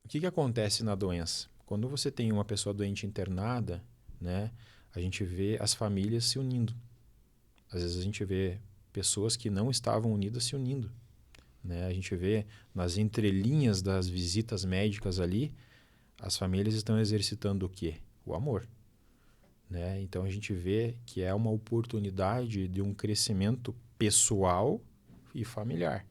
o que acontece na doença? Quando você tem uma pessoa doente internada, né, a gente vê as famílias se unindo. Às vezes a gente vê pessoas que não estavam unidas se unindo, né? A gente vê nas entrelinhas das visitas médicas ali, as famílias estão exercitando o quê? O amor, né? Então a gente vê que é uma oportunidade de um crescimento pessoal e familiar.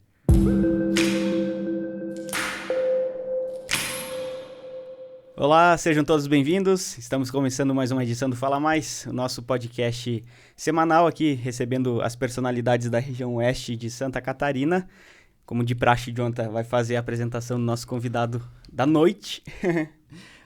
Olá, sejam todos bem-vindos. Estamos começando mais uma edição do Fala Mais, o nosso podcast semanal aqui, recebendo as personalidades da região oeste de Santa Catarina. Como de praxe, Jonathan vai fazer a apresentação do nosso convidado da noite.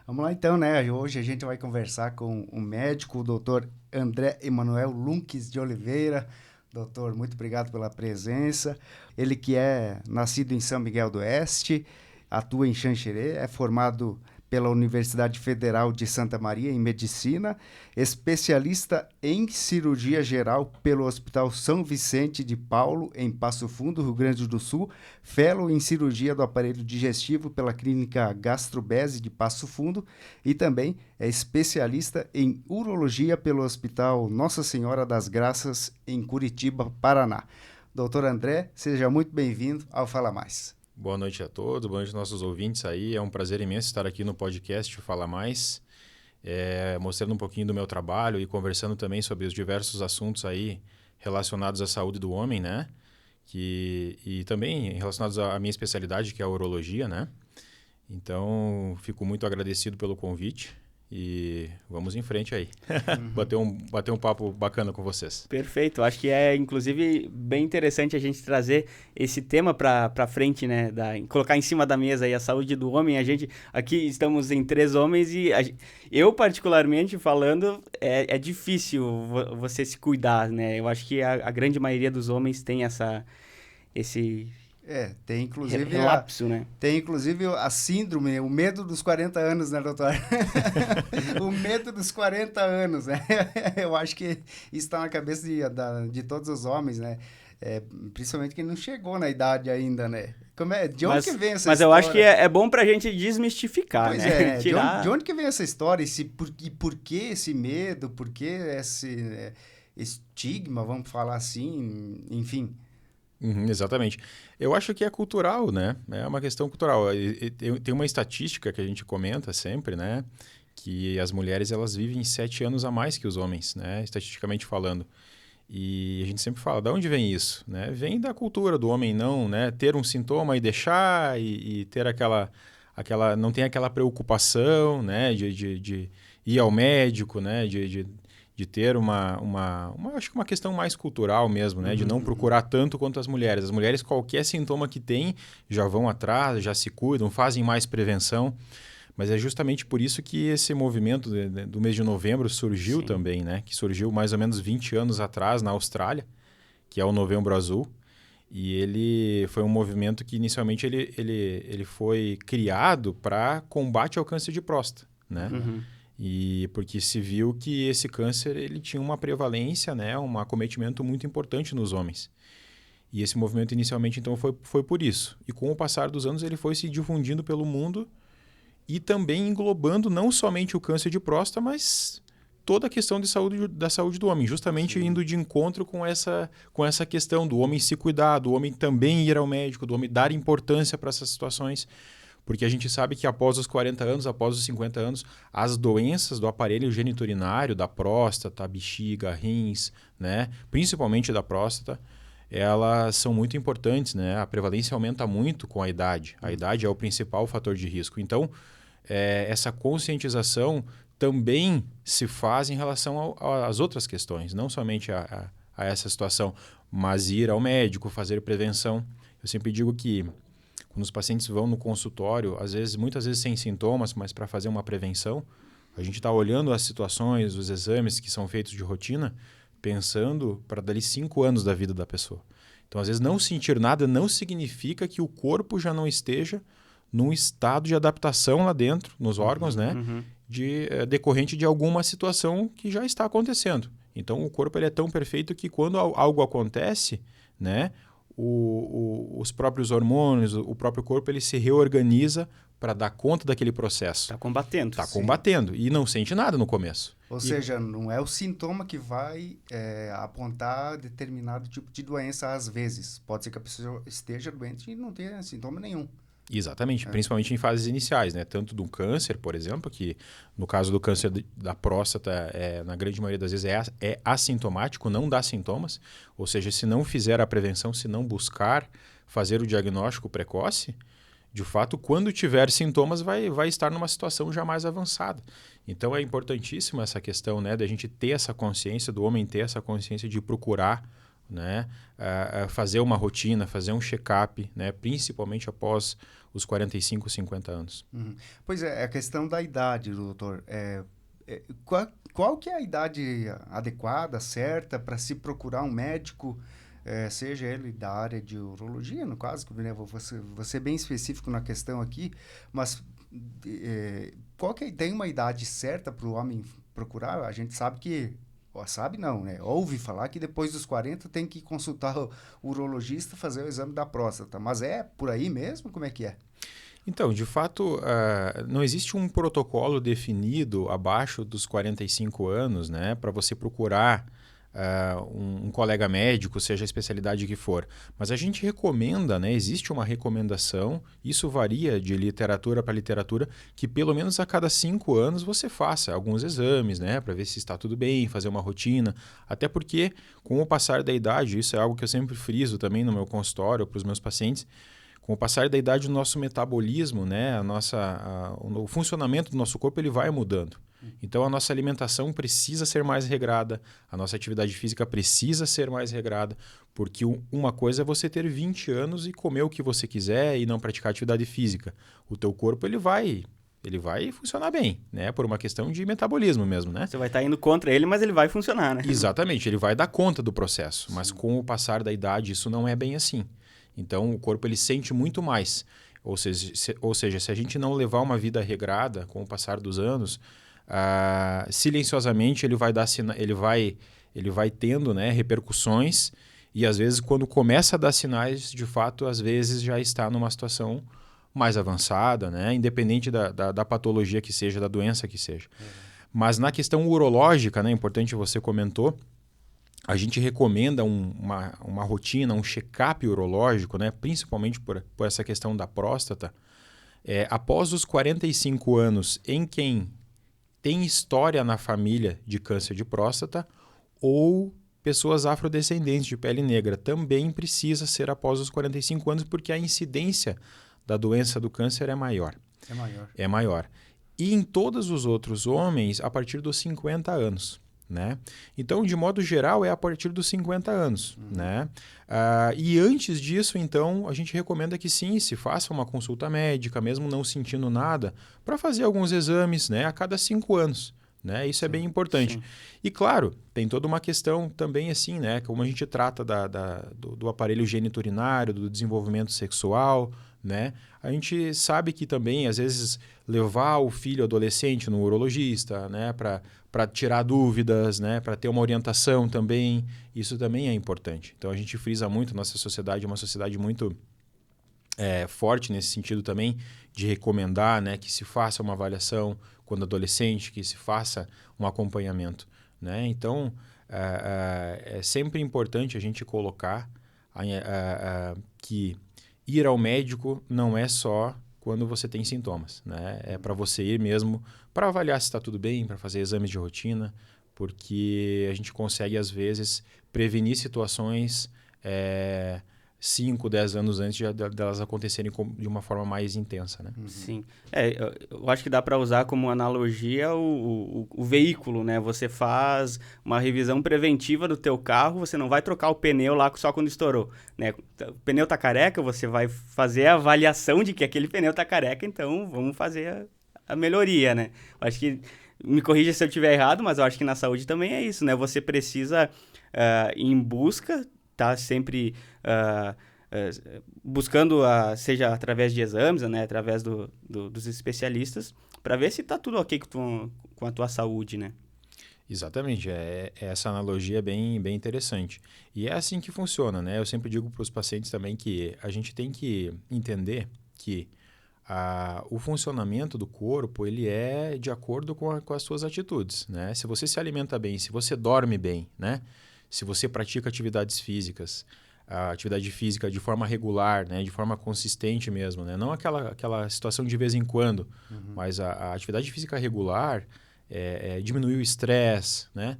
Vamos lá então, né? Hoje a gente vai conversar com o médico, o doutor André Emanuel Lunques de Oliveira. Doutor, muito obrigado pela presença. Ele que é nascido em São Miguel do Oeste, atua em Xanxerê, é formado pela Universidade Federal de Santa Maria em Medicina, especialista em cirurgia geral pelo Hospital São Vicente de Paulo, em Passo Fundo, Rio Grande do Sul, fellow em cirurgia do aparelho digestivo pela Clínica Gastrobese de Passo Fundo e também é especialista em urologia pelo Hospital Nossa Senhora das Graças, em Curitiba, Paraná. Doutor André, seja muito bem-vindo ao Fala Mais. Boa noite a todos, boa noite aos nossos ouvintes aí. É um prazer imenso estar aqui no podcast Fala Mais, mostrando um pouquinho do meu trabalho e conversando também sobre os diversos assuntos aí relacionados à saúde do homem, né? E também relacionados à minha especialidade, que é a urologia, né? Então, fico muito agradecido pelo convite e vamos em frente aí. Bater um papo bacana com vocês. Perfeito, acho que é inclusive bem interessante a gente trazer esse tema para frente, né? Colocar em cima da mesa aí a saúde do homem. A gente aqui estamos em 3 homens e eu particularmente falando, é difícil você se cuidar, né? Eu acho que a grande maioria dos homens tem esse Tem inclusive relapso, né? Tem inclusive a síndrome, o medo dos 40 anos, né, doutor? O medo dos 40 anos, né? Eu acho que isso está na cabeça de todos os homens, né? Principalmente quem não chegou na idade ainda, né? De onde que vem essa história? Mas eu acho que é bom pra gente desmistificar, pois né? Tirar... de onde que vem essa história? Por que esse medo? Por que esse estigma, vamos falar assim? Enfim... Exatamente. Eu acho que é cultural, né? É uma questão cultural. Tem uma estatística que a gente comenta sempre, né? Que as mulheres elas vivem 7 anos a mais que os homens, né? Estatisticamente falando. E a gente sempre fala, de onde vem isso? Né? Vem da cultura do homem não, né? Ter um sintoma e deixar e ter não tem aquela preocupação, né? De ir ao médico, né? De ter acho que uma questão mais cultural mesmo, né? De não procurar tanto quanto as mulheres. As mulheres, qualquer sintoma que tem, já vão atrás, já se cuidam, fazem mais prevenção. Mas é justamente por isso que esse movimento do mês de novembro surgiu também, né? Que surgiu mais ou menos 20 anos atrás na Austrália, que é o Novembro Azul. E ele foi um movimento que inicialmente ele foi criado para combate ao câncer de próstata, né? E porque se viu que esse câncer ele tinha uma prevalência, né, um acometimento muito importante nos homens. E esse movimento inicialmente então foi por isso. E com o passar dos anos ele foi se difundindo pelo mundo e também englobando não somente o câncer de próstata, mas toda a questão da saúde do homem, justamente indo de encontro com essa questão do homem se cuidar, do homem também ir ao médico, do homem dar importância para essas situações. Porque a gente sabe que após os 40 anos, após os 50 anos, as doenças do aparelho geniturinário, da próstata, bexiga, rins, né, principalmente da próstata, elas são muito importantes, né? A prevalência aumenta muito com a idade. A idade é o principal fator de risco. Então, essa conscientização também se faz em relação às outras questões, não somente a essa situação, mas ir ao médico, fazer prevenção. Eu sempre digo que quando os pacientes vão no consultório, muitas vezes sem sintomas, mas para fazer uma prevenção, a gente está olhando as situações, os exames que são feitos de rotina, pensando para dali 5 anos da vida da pessoa. Então, às vezes, não sentir nada não significa que o corpo já não esteja num estado de adaptação lá dentro, nos órgãos, né? Decorrente de alguma situação que já está acontecendo. Então, o corpo ele é tão perfeito que quando algo acontece, né? os próprios hormônios, o próprio corpo, ele se reorganiza para dar conta daquele processo. Está combatendo. Está combatendo e não sente nada no começo. Ou seja, não é o sintoma que vai apontar determinado tipo de doença às vezes. Pode ser que a pessoa esteja doente e não tenha sintoma nenhum. Exatamente, principalmente em fases iniciais, né? Tanto do câncer, por exemplo, que no caso do câncer da próstata, na grande maioria das vezes é assintomático, não dá sintomas. Ou seja, se não fizer a prevenção, se não buscar fazer o diagnóstico precoce, de fato, quando tiver sintomas, vai estar numa situação já mais avançada. Então, é importantíssima essa questão, né, da gente ter essa consciência, do homem ter essa consciência de procurar, né, fazer uma rotina, fazer um check-up, né, principalmente após os 45, 50 anos. Uhum. Pois é, a questão da idade, doutor. Qual que é a idade adequada, certa, para se procurar um médico, seja ele da área de urologia, no caso, né, vou ser bem específico na questão aqui, mas tem uma idade certa para o homem procurar? A gente sabe que sabe não, né? Ouve falar que depois dos 40 tem que consultar o urologista, fazer o exame da próstata. Mas é por aí mesmo? Como é que é? Então, de fato, não existe um protocolo definido abaixo dos 45 anos, né, para você procurar um colega médico, seja a especialidade que for. Mas a gente recomenda, né, existe uma recomendação, isso varia de literatura para literatura, que pelo menos a cada 5 anos você faça alguns exames, né, para ver se está tudo bem, fazer uma rotina. Até porque, com o passar da idade, isso é algo que eu sempre friso também no meu consultório para os meus pacientes, com o passar da idade, o nosso metabolismo, né, o funcionamento do nosso corpo, ele vai mudando. Então, a nossa alimentação precisa ser mais regrada, a nossa atividade física precisa ser mais regrada, porque uma coisa é você ter 20 anos e comer o que você quiser e não praticar atividade física. O teu corpo, ele vai funcionar bem, né, por uma questão de metabolismo mesmo, né? Você vai estar indo contra ele, mas ele vai funcionar, né? Exatamente, ele vai dar conta do processo, mas com o passar da idade, isso não é bem assim. Então, o corpo ele sente muito mais. Ou seja, se a gente não levar uma vida regrada com o passar dos anos, silenciosamente ele vai tendo, né, repercussões e às vezes quando começa a dar sinais, de fato, às vezes já está numa situação mais avançada, né, independente da patologia que seja, da doença que seja. Mas na questão urológica, né, importante você comentou, a gente recomenda uma rotina, um check-up urológico, né, principalmente por essa questão da próstata, após os 45 anos em quem tem história na família de câncer de próstata ou pessoas afrodescendentes de pele negra. Também precisa ser após os 45 anos porque a incidência da doença do câncer é maior. É maior. E em todos os outros homens, a partir dos 50 anos. Né? Então, de modo geral, é a partir dos 50 anos. Né? E antes disso, então, a gente recomenda que sim, se faça uma consulta médica, mesmo não sentindo nada, para fazer alguns exames, né, a cada 5 anos. Né? Isso é bem importante. Sim. E, claro, tem toda uma questão também assim, né, como a gente trata do aparelho geniturinário, do desenvolvimento sexual, né? A gente sabe que também, às vezes, levar o filho adolescente no urologista, né, para tirar dúvidas, né, para ter uma orientação também, isso também é importante. Então, a gente frisa muito, nossa sociedade é uma sociedade muito forte nesse sentido também, de recomendar, né, que se faça uma avaliação quando adolescente, que se faça um acompanhamento. Né? Então, é sempre importante a gente colocar que ir ao médico não é só quando você tem sintomas, né? É para você ir mesmo para avaliar se está tudo bem, para fazer exames de rotina, porque a gente consegue, às vezes, prevenir situações 5, 10 anos antes delas acontecerem de uma forma mais intensa, né? Sim. Eu acho que dá para usar como analogia o veículo, né? Você faz uma revisão preventiva do teu carro, você não vai trocar o pneu lá só quando estourou, né? O pneu tá careca, você vai fazer a avaliação de que aquele pneu tá careca, então vamos fazer a melhoria, né? Eu acho que, me corrija se eu estiver errado, mas eu acho que na saúde também é isso, né? Você precisa ir em busca, tá sempre buscando, seja através de exames, né, através dos especialistas, para ver se está tudo ok com a tua saúde, né? Exatamente, essa analogia é bem interessante. E é assim que funciona, né? Eu sempre digo para os pacientes também que a gente tem que entender que o funcionamento do corpo ele é de acordo com as suas atitudes, né? Se você se alimenta bem, se você dorme bem, né? Se você pratica atividades físicas, a atividade física de forma regular, né? De forma consistente mesmo, né? Não aquela situação de vez em quando, mas a atividade física regular diminuir o estresse, né?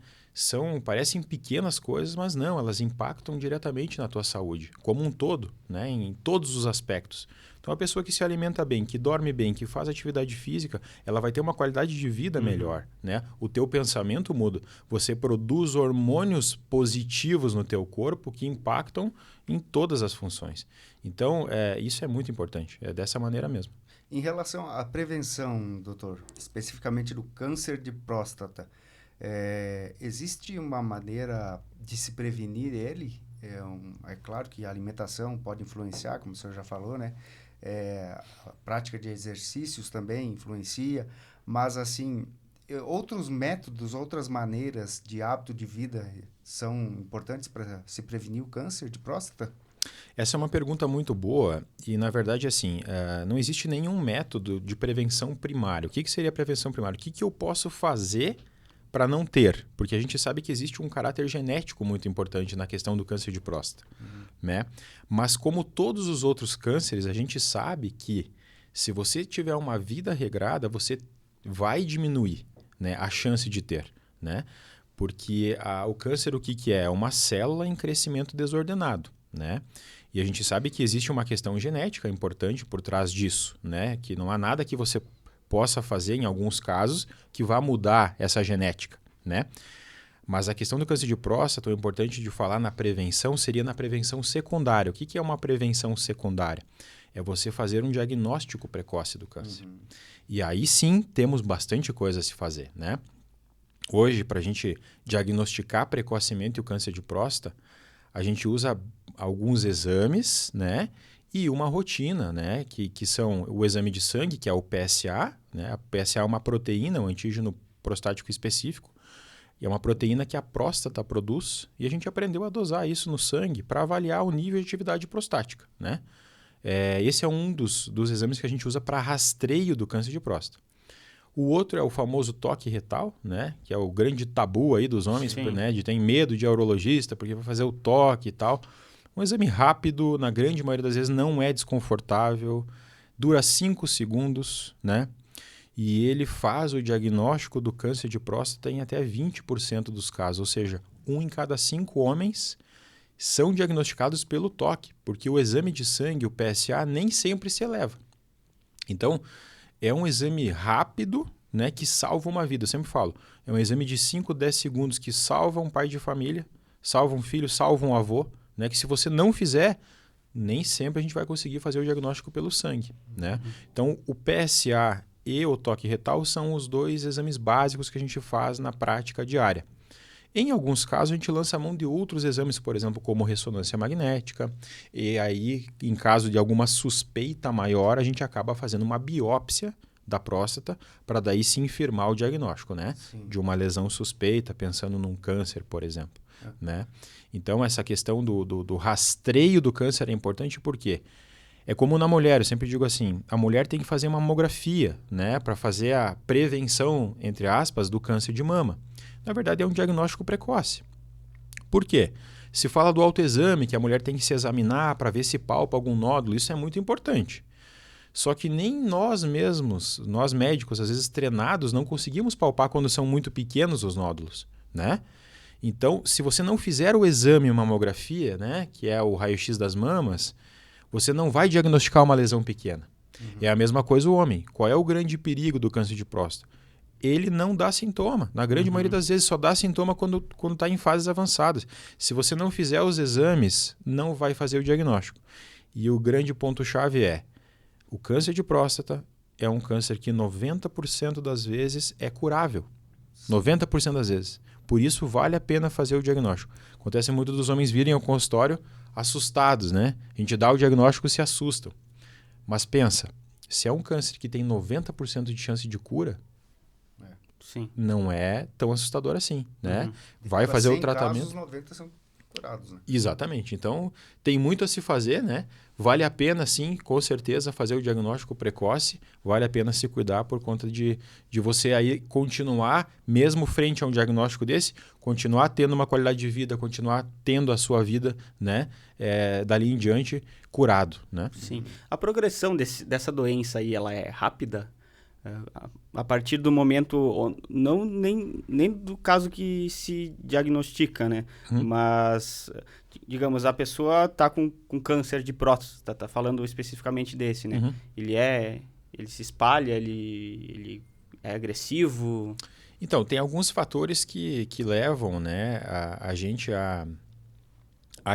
Parecem pequenas coisas, mas não, elas impactam diretamente na tua saúde, como um todo, né? Em todos os aspectos. Então, a pessoa que se alimenta bem, que dorme bem, que faz atividade física, ela vai ter uma qualidade de vida melhor, né? O teu pensamento muda. Você produz hormônios positivos no teu corpo que impactam em todas as funções. Então, isso é muito importante. É dessa maneira mesmo. Em relação à prevenção, doutor, especificamente do câncer de próstata, existe uma maneira de se prevenir ele? É claro que a alimentação pode influenciar, como o senhor já falou, né? A prática de exercícios também influencia, mas assim, outros métodos, outras maneiras de hábito de vida são importantes para se prevenir o câncer de próstata? Essa é uma pergunta muito boa e, na verdade, assim, não existe nenhum método de prevenção primária. O que seria prevenção primária? O que eu posso fazer para não ter? Porque a gente sabe que existe um caráter genético muito importante na questão do câncer de próstata, né? Mas como todos os outros cânceres, a gente sabe que se você tiver uma vida regrada, você vai diminuir, né, a chance de ter, né? Porque o câncer, o que é? É uma célula em crescimento desordenado, né? E a gente sabe que existe uma questão genética importante por trás disso, né? Que não há nada que você possa fazer, em alguns casos, que vá mudar essa genética, né? Mas a questão do câncer de próstata, o importante de falar na prevenção, seria na prevenção secundária. O que é uma prevenção secundária? É você fazer um diagnóstico precoce do câncer. E aí sim, temos bastante coisa a se fazer, né? Hoje, para a gente diagnosticar precocemente o câncer de próstata, a gente usa alguns exames, né? E uma rotina, né? Que são o exame de sangue, que é o PSA, né? A PSA é uma proteína, um antígeno prostático específico. E é uma proteína que a próstata produz. E a gente aprendeu a dosar isso no sangue para avaliar o nível de atividade prostática, né? Esse é um dos exames que a gente usa para rastreio do câncer de próstata. O outro é o famoso toque retal, né? Que é o grande tabu aí dos homens, né? De ter medo de urologista porque vai fazer o toque e tal. Um exame rápido, na grande maioria das vezes não é desconfortável, dura 5 segundos, né? E ele faz o diagnóstico do câncer de próstata em até 20% dos casos, ou seja, 1 em cada 5 homens são diagnosticados pelo toque, porque o exame de sangue, o PSA, nem sempre se eleva. Então, é um exame rápido, né, que salva uma vida. Eu sempre falo, é um exame de 5, 10 segundos que salva um pai de família, salva um filho, salva um avô, né, que se você não fizer, nem sempre a gente vai conseguir fazer o diagnóstico pelo sangue, né? Então, o PSA e o toque retal são os 2 exames básicos que a gente faz na prática diária. Em alguns casos, a gente lança a mão de outros exames, por exemplo, como ressonância magnética. E aí, em caso de alguma suspeita maior, a gente acaba fazendo uma biópsia da próstata para daí sim firmar o diagnóstico, né? De uma lesão suspeita, pensando num câncer, por exemplo. Né? Então, essa questão do rastreio do câncer é importante porque é como na mulher, eu sempre digo assim, a mulher tem que fazer uma mamografia, né? Para fazer a prevenção, entre aspas, do câncer de mama. Na verdade, é um diagnóstico precoce. Por quê? Se fala do autoexame, que a mulher tem que se examinar para ver se palpa algum nódulo, isso é muito importante. Só que nem nós mesmos, nós médicos, às vezes treinados, não conseguimos palpar quando são muito pequenos os nódulos, né? Então, se você não fizer o exame mamografia, né, que é o raio-x das mamas, você não vai diagnosticar uma lesão pequena. É a mesma coisa o homem. Qual é o grande perigo do câncer de próstata? Ele não dá sintoma. Na grande maioria das vezes, só dá sintoma quando está em fases avançadas. Se você não fizer os exames, não vai fazer o diagnóstico. E o grande ponto-chave é, o câncer de próstata é um câncer que 90% das vezes é curável. 90% das vezes. Por isso, vale a pena fazer o diagnóstico. Acontece muito dos homens virem ao consultório assustados, né? A gente dá o diagnóstico e se assustam. Mas pensa, se é um câncer que tem 90% de chance de cura, Sim. não é tão assustador assim, né? Uhum. Vai Para fazer o 100 tratamento... casos, 90 são curados, né? Exatamente. Então, tem muito a se fazer, né? Vale a pena, sim, com certeza, fazer o diagnóstico precoce. Vale a pena se cuidar por conta de você aí continuar, mesmo frente a um diagnóstico desse, continuar tendo uma qualidade de vida, continuar tendo a sua vida, né? Dali em diante, curado, né? Sim. A progressão dessa doença aí, ela é rápida? A partir do momento, não nem do caso que se diagnostica, né? Mas, digamos, a pessoa está com câncer de próstata, tá falando especificamente desse, né? Ele se espalha, ele é agressivo? Então, tem alguns fatores que levam, né, a gente a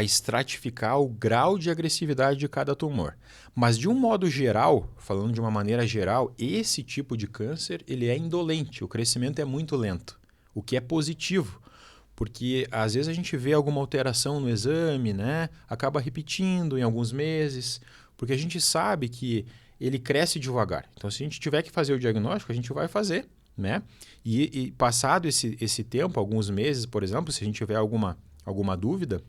estratificar o grau de agressividade de cada tumor. Mas de um modo geral, falando de uma maneira geral, esse tipo de câncer ele é indolente, o crescimento é muito lento, o que é positivo, porque às vezes a gente vê alguma alteração no exame, né? Acaba repetindo em alguns meses, porque a gente sabe que ele cresce devagar. Então, se a gente tiver que fazer o diagnóstico, a gente vai fazer, né? E passado esse tempo, alguns meses, por exemplo, se a gente tiver alguma dúvida,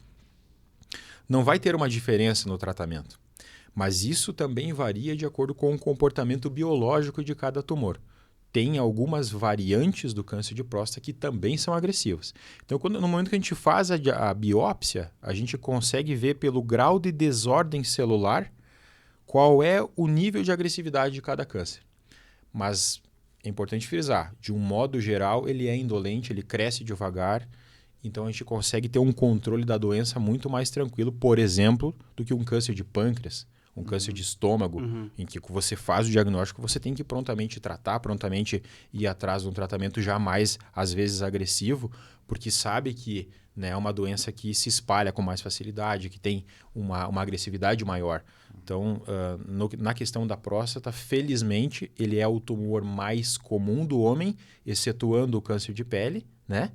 não vai ter uma diferença no tratamento. Mas isso também varia de acordo com o comportamento biológico de cada tumor. Tem algumas variantes do câncer de próstata que também são agressivas. Então, no momento que a gente faz a biópsia, a gente consegue ver pelo grau de desordem celular qual é o nível de agressividade de cada câncer. Mas é importante frisar, de um modo geral, ele é indolente, ele cresce devagar. Então, a gente consegue ter um controle da doença muito mais tranquilo, por exemplo, do que um câncer de pâncreas, um câncer de estômago, em que você faz o diagnóstico, você tem que prontamente tratar, prontamente ir atrás de um tratamento já mais, às vezes, agressivo, porque sabe que, né, é uma doença que se espalha com mais facilidade, que tem uma agressividade maior. Então, na questão da próstata, felizmente, ele é o tumor mais comum do homem, excetuando o câncer de pele, né?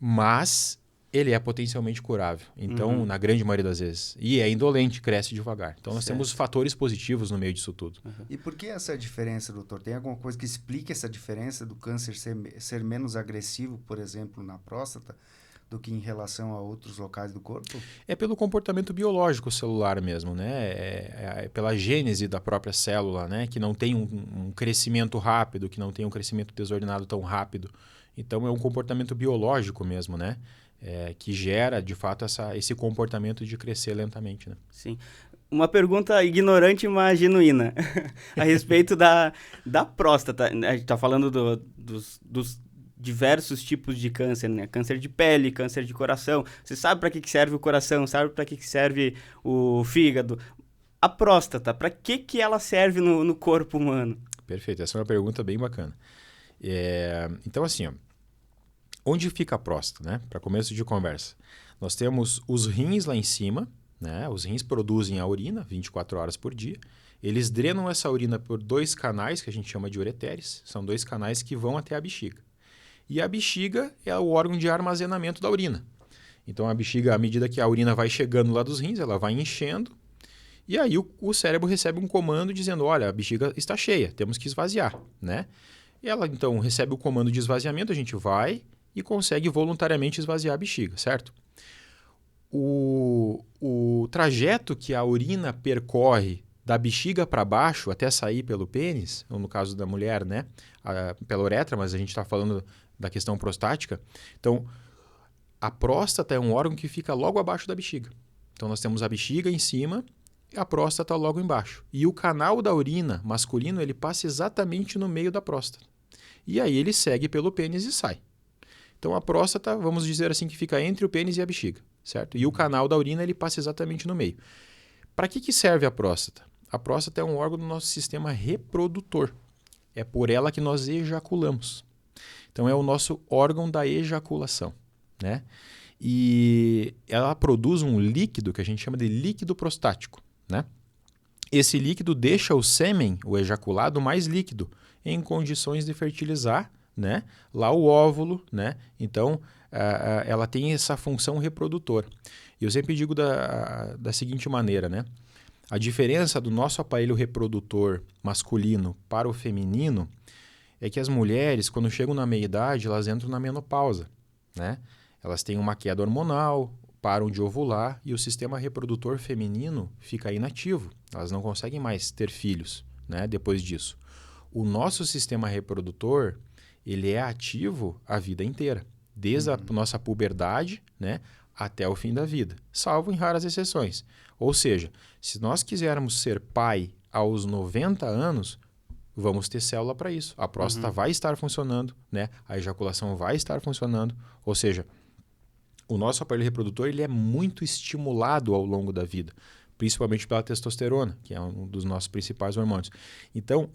Mas ele é potencialmente curável. Então, na grande maioria das vezes. E é indolente, cresce devagar. Então, nós temos fatores positivos no meio disso tudo. E por que essa diferença, doutor? Tem alguma coisa que explique essa diferença do câncer ser menos agressivo, por exemplo, na próstata, do que em relação a outros locais do corpo? É pelo comportamento biológico celular mesmo, né? É pela gênese da própria célula, né? Que não tem um crescimento rápido, que não tem um crescimento desordenado tão rápido. Então, é um comportamento biológico mesmo, né? Que gera, de fato, esse comportamento de crescer lentamente, né? Sim. Uma pergunta ignorante, mas genuína. A respeito da próstata. A gente está falando dos diversos tipos de câncer, né? Câncer de pele, câncer de coração. Você sabe para que serve o coração, sabe para que serve o fígado. A próstata, para que ela serve no corpo humano? Perfeito. Essa é uma pergunta bem bacana. Então, assim, ó, onde fica a próstata, né? Para começo de conversa. Nós temos os rins lá em cima, né? Os rins produzem a urina 24 horas por dia. Eles drenam essa urina por 2 canais, que a gente chama de ureteres. São 2 canais que vão até a bexiga. E a bexiga é o órgão de armazenamento da urina. Então, a bexiga, à medida que a urina vai chegando lá dos rins, ela vai enchendo. E aí, o cérebro recebe um comando dizendo, olha, a bexiga está cheia, temos que esvaziar, né? E ela, então, recebe o comando de esvaziamento, a gente vai e consegue voluntariamente esvaziar a bexiga, certo? O trajeto que a urina percorre da bexiga para baixo até sair pelo pênis, ou no caso da mulher, né? Pela uretra, mas a gente está falando da questão prostática. Então, a próstata é um órgão que fica logo abaixo da bexiga. Então, nós temos a bexiga em cima e a próstata logo embaixo. E o canal da urina masculino, ele passa exatamente no meio da próstata. E aí ele segue pelo pênis e sai. Então, a próstata, vamos dizer assim, que fica entre o pênis e a bexiga, certo? E o canal da urina, ele passa exatamente no meio. Para que serve a próstata? A próstata é um órgão do nosso sistema reprodutor. É por ela que nós ejaculamos. Então, é o nosso órgão da ejaculação, né? E ela produz um líquido que a gente chama de líquido prostático, né? Esse líquido deixa o sêmen, o ejaculado, mais líquido, em condições de fertilizar, né, lá o óvulo, né? Então, ela tem essa função reprodutora. E eu sempre digo da seguinte maneira, né? A diferença do nosso aparelho reprodutor masculino para o feminino é que as mulheres, quando chegam na meia-idade, elas entram na menopausa, né? Elas têm uma queda hormonal, param de ovular e o sistema reprodutor feminino fica inativo. Elas não conseguem mais ter filhos, né, depois disso. O nosso sistema reprodutor, ele é ativo a vida inteira, desde a nossa puberdade, né, até o fim da vida, salvo em raras exceções. Ou seja, se nós quisermos ser pai aos 90 anos, vamos ter célula para isso. A próstata vai estar funcionando, né? A ejaculação vai estar funcionando. Ou seja, o nosso aparelho reprodutor ele é muito estimulado ao longo da vida, principalmente pela testosterona, que é um dos nossos principais hormônios. Então,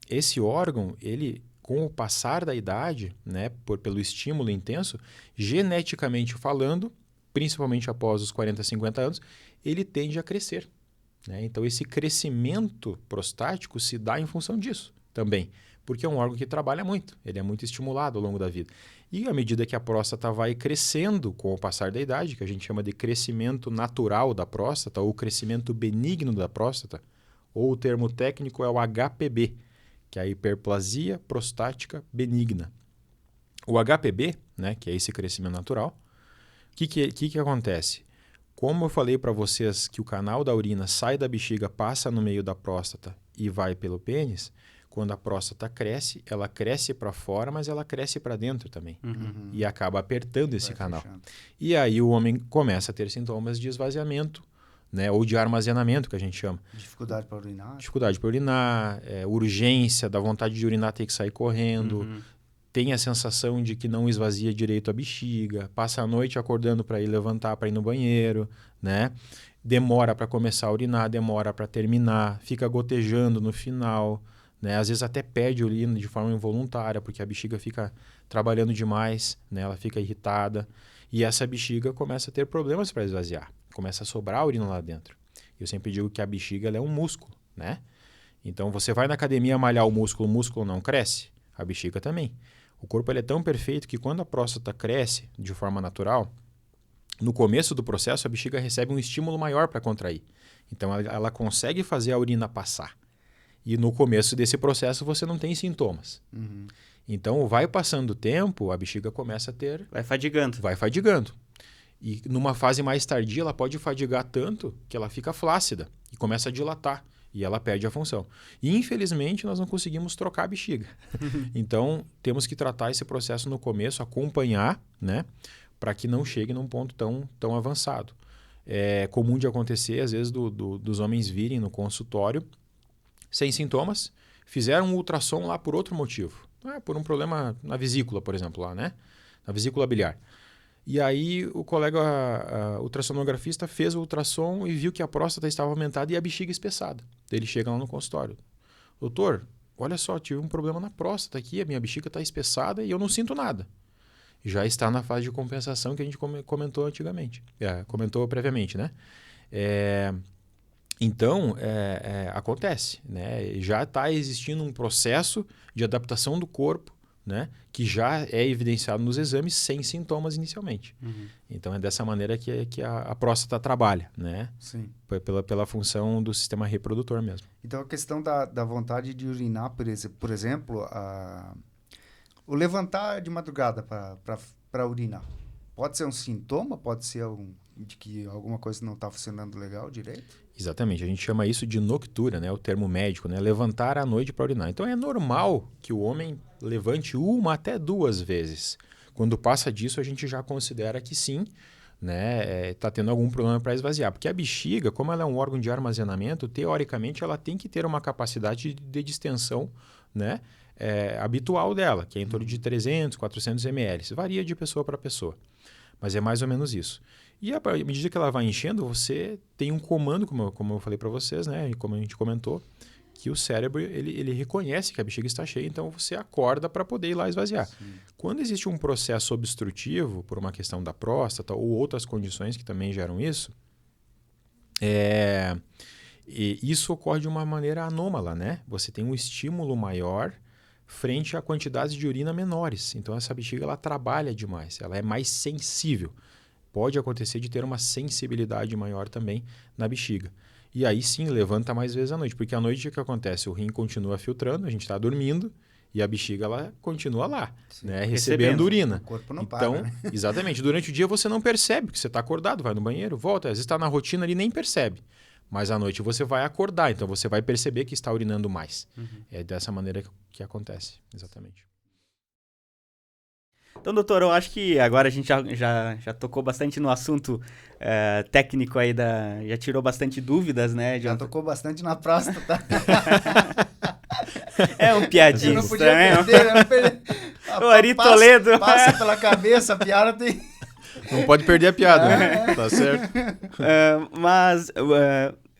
esse órgão, ele, com o passar da idade, né, pelo estímulo intenso, geneticamente falando, principalmente após os 40, 50 anos, ele tende a crescer. Né? Então, esse crescimento prostático se dá em função disso também, porque é um órgão que trabalha muito, ele é muito estimulado ao longo da vida. E à medida que a próstata vai crescendo com o passar da idade, que a gente chama de crescimento natural da próstata, ou crescimento benigno da próstata, ou o termo técnico é o HPB, que é a hiperplasia prostática benigna. O HPB, né, que é esse crescimento natural, o que acontece? Como eu falei para vocês que o canal da urina sai da bexiga, passa no meio da próstata e vai pelo pênis, quando a próstata cresce, ela cresce para fora, mas ela cresce para dentro também. E acaba apertando esse canal. Fechando. E aí o homem começa a ter sintomas de esvaziamento, né, ou de armazenamento, que a gente chama. Dificuldade para urinar. Dificuldade para urinar, urgência, da vontade de urinar, ter que sair correndo. Tem a sensação de que não esvazia direito a bexiga, passa a noite acordando para ir levantar, para ir no banheiro, né? Demora para começar a urinar, demora para terminar, fica gotejando no final, né? Às vezes até perde urina de forma involuntária, porque a bexiga fica trabalhando demais, né? Ela fica irritada e essa bexiga começa a ter problemas para esvaziar, começa a sobrar urina lá dentro. Eu sempre digo que a bexiga ela é um músculo, né? Então você vai na academia malhar o músculo não cresce, a bexiga também. O corpo ele é tão perfeito que quando a próstata cresce de forma natural, no começo do processo a bexiga recebe um estímulo maior para contrair. Então ela consegue fazer a urina passar. E no começo desse processo você não tem sintomas. Então vai passando o tempo, a bexiga começa a ter... Vai fadigando. Vai fadigando. E numa fase mais tardia ela pode fadigar tanto que ela fica flácida e começa a dilatar. E ela perde a função. E, infelizmente, nós não conseguimos trocar a bexiga. Então, temos que tratar esse processo no começo, acompanhar, né, para que não chegue num ponto tão avançado. É comum de acontecer, às vezes, dos homens virem no consultório sem sintomas, fizeram um ultrassom lá por outro motivo. Por um problema na vesícula, por exemplo, lá, né? Na vesícula biliar. E aí o colega ultrassonografista fez o ultrassom e viu que a próstata estava aumentada e a bexiga espessada. Ele chega lá no consultório. Doutor, olha só, tive um problema na próstata aqui, a minha bexiga está espessada e eu não sinto nada. Já está na fase de compensação que a gente comentou antigamente. Comentou previamente, né? Então, acontece, né? Já está existindo um processo de adaptação do corpo, né, que já é evidenciado nos exames sem sintomas inicialmente. Então é dessa maneira que a próstata trabalha, né? Sim. Pela função do sistema reprodutor mesmo. Então a questão da vontade de urinar, por exemplo, o levantar de madrugada para urinar, pode ser um sintoma? Pode ser de que alguma coisa não está funcionando legal direito? Exatamente, a gente chama isso de noctura, né? O termo médico, né? Levantar à noite para urinar. Então é normal que o homem levante 1 até 2 vezes. Quando passa disso, a gente já considera que sim, né? Tá tendo algum problema para esvaziar. Porque a bexiga, como ela é um órgão de armazenamento, teoricamente ela tem que ter uma capacidade de distensão, né? Habitual dela, que é em torno de 300, 400 ml. Varia de pessoa para pessoa, mas é mais ou menos isso. E à medida que ela vai enchendo, você tem um comando, como eu falei para vocês, né? E como a gente comentou, que o cérebro ele reconhece que a bexiga está cheia, então você acorda para poder ir lá esvaziar. Sim. Quando existe um processo obstrutivo, por uma questão da próstata ou outras condições que também geram isso, e isso ocorre de uma maneira anômala, né? Você tem um estímulo maior frente a quantidades de urina menores. Então essa bexiga ela trabalha demais, ela é mais sensível. Pode acontecer de ter uma sensibilidade maior também na bexiga. E aí sim, levanta mais vezes à noite. Porque à noite o que acontece? O rim continua filtrando, a gente está dormindo e a bexiga ela continua lá, né? Recebendo Recebendo. urina. O corpo não Então, para, né? exatamente, durante o dia você não percebe que você está acordado, vai no banheiro, volta, às vezes está na rotina ali e nem percebe. Mas à noite você vai acordar, então você vai perceber que está urinando mais. É dessa maneira que acontece, exatamente. Então, doutor, eu acho que agora a gente já tocou bastante no assunto técnico aí, já tirou bastante dúvidas, né? Já tocou bastante na próstata. É um Eu piadista, não podia né? perder. O Ari Toledo. Passa pela cabeça, a piada tem... Não pode perder a piada, né? Tá certo? Mas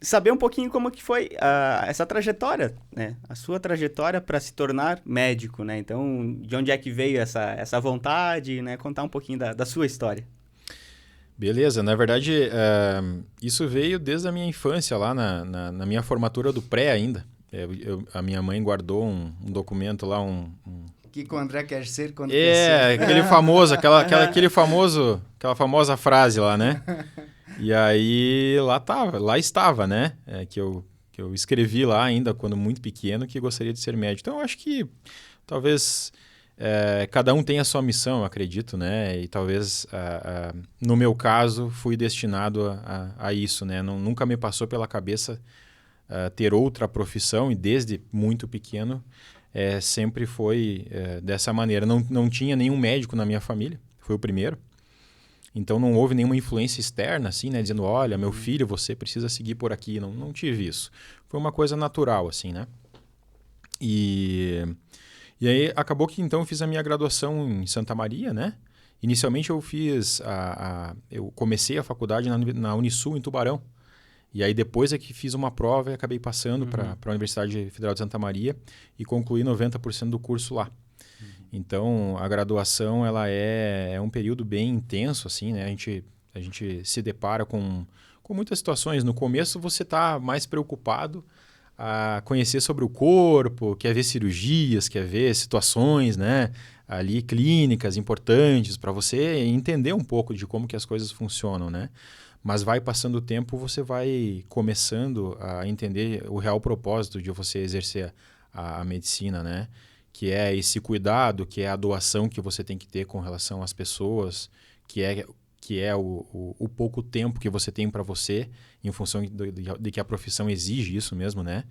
saber um pouquinho como que foi essa trajetória, né? A sua trajetória para se tornar médico, né? Então, de onde é que veio essa vontade, né? Contar um pouquinho da sua história. Beleza, na verdade, isso veio desde a minha infância, lá na minha formatura do pré ainda. A minha mãe guardou um documento lá, O que o André quer ser quando crescer. aquele famoso, aquela famosa frase lá, né? E aí lá estava, né? Que eu escrevi lá ainda quando muito pequeno que gostaria de ser médico. Então eu acho que talvez cada um tenha a sua missão, eu acredito, né? E talvez no meu caso fui destinado a isso, né? Nunca me passou pela cabeça ter outra profissão e desde muito pequeno sempre foi dessa maneira. Não tinha nenhum médico na minha família, fui o primeiro. Então não houve nenhuma influência externa, assim, né? Dizendo, olha, meu filho, você precisa seguir por aqui. Não tive isso. Foi uma coisa natural, assim, né? E aí acabou que então eu fiz a minha graduação em Santa Maria, né? Inicialmente eu fiz eu comecei a faculdade na Unisul, em Tubarão. E aí depois é que fiz uma prova e acabei passando para a Universidade Federal de Santa Maria e concluí 90% do curso lá. Então, a graduação ela é um período bem intenso, assim, né? A gente se depara com muitas situações. No começo, você está mais preocupado a conhecer sobre o corpo, quer ver cirurgias, quer ver situações, né? Ali, clínicas importantes, para você entender um pouco de como que as coisas funcionam, né? Mas vai passando o tempo, você vai começando a entender o real propósito de você exercer a medicina, né? Que é esse cuidado, que é a doação que você tem que ter com relação às pessoas, que é o pouco tempo que você tem para você, em função de que a profissão exige isso mesmo, né?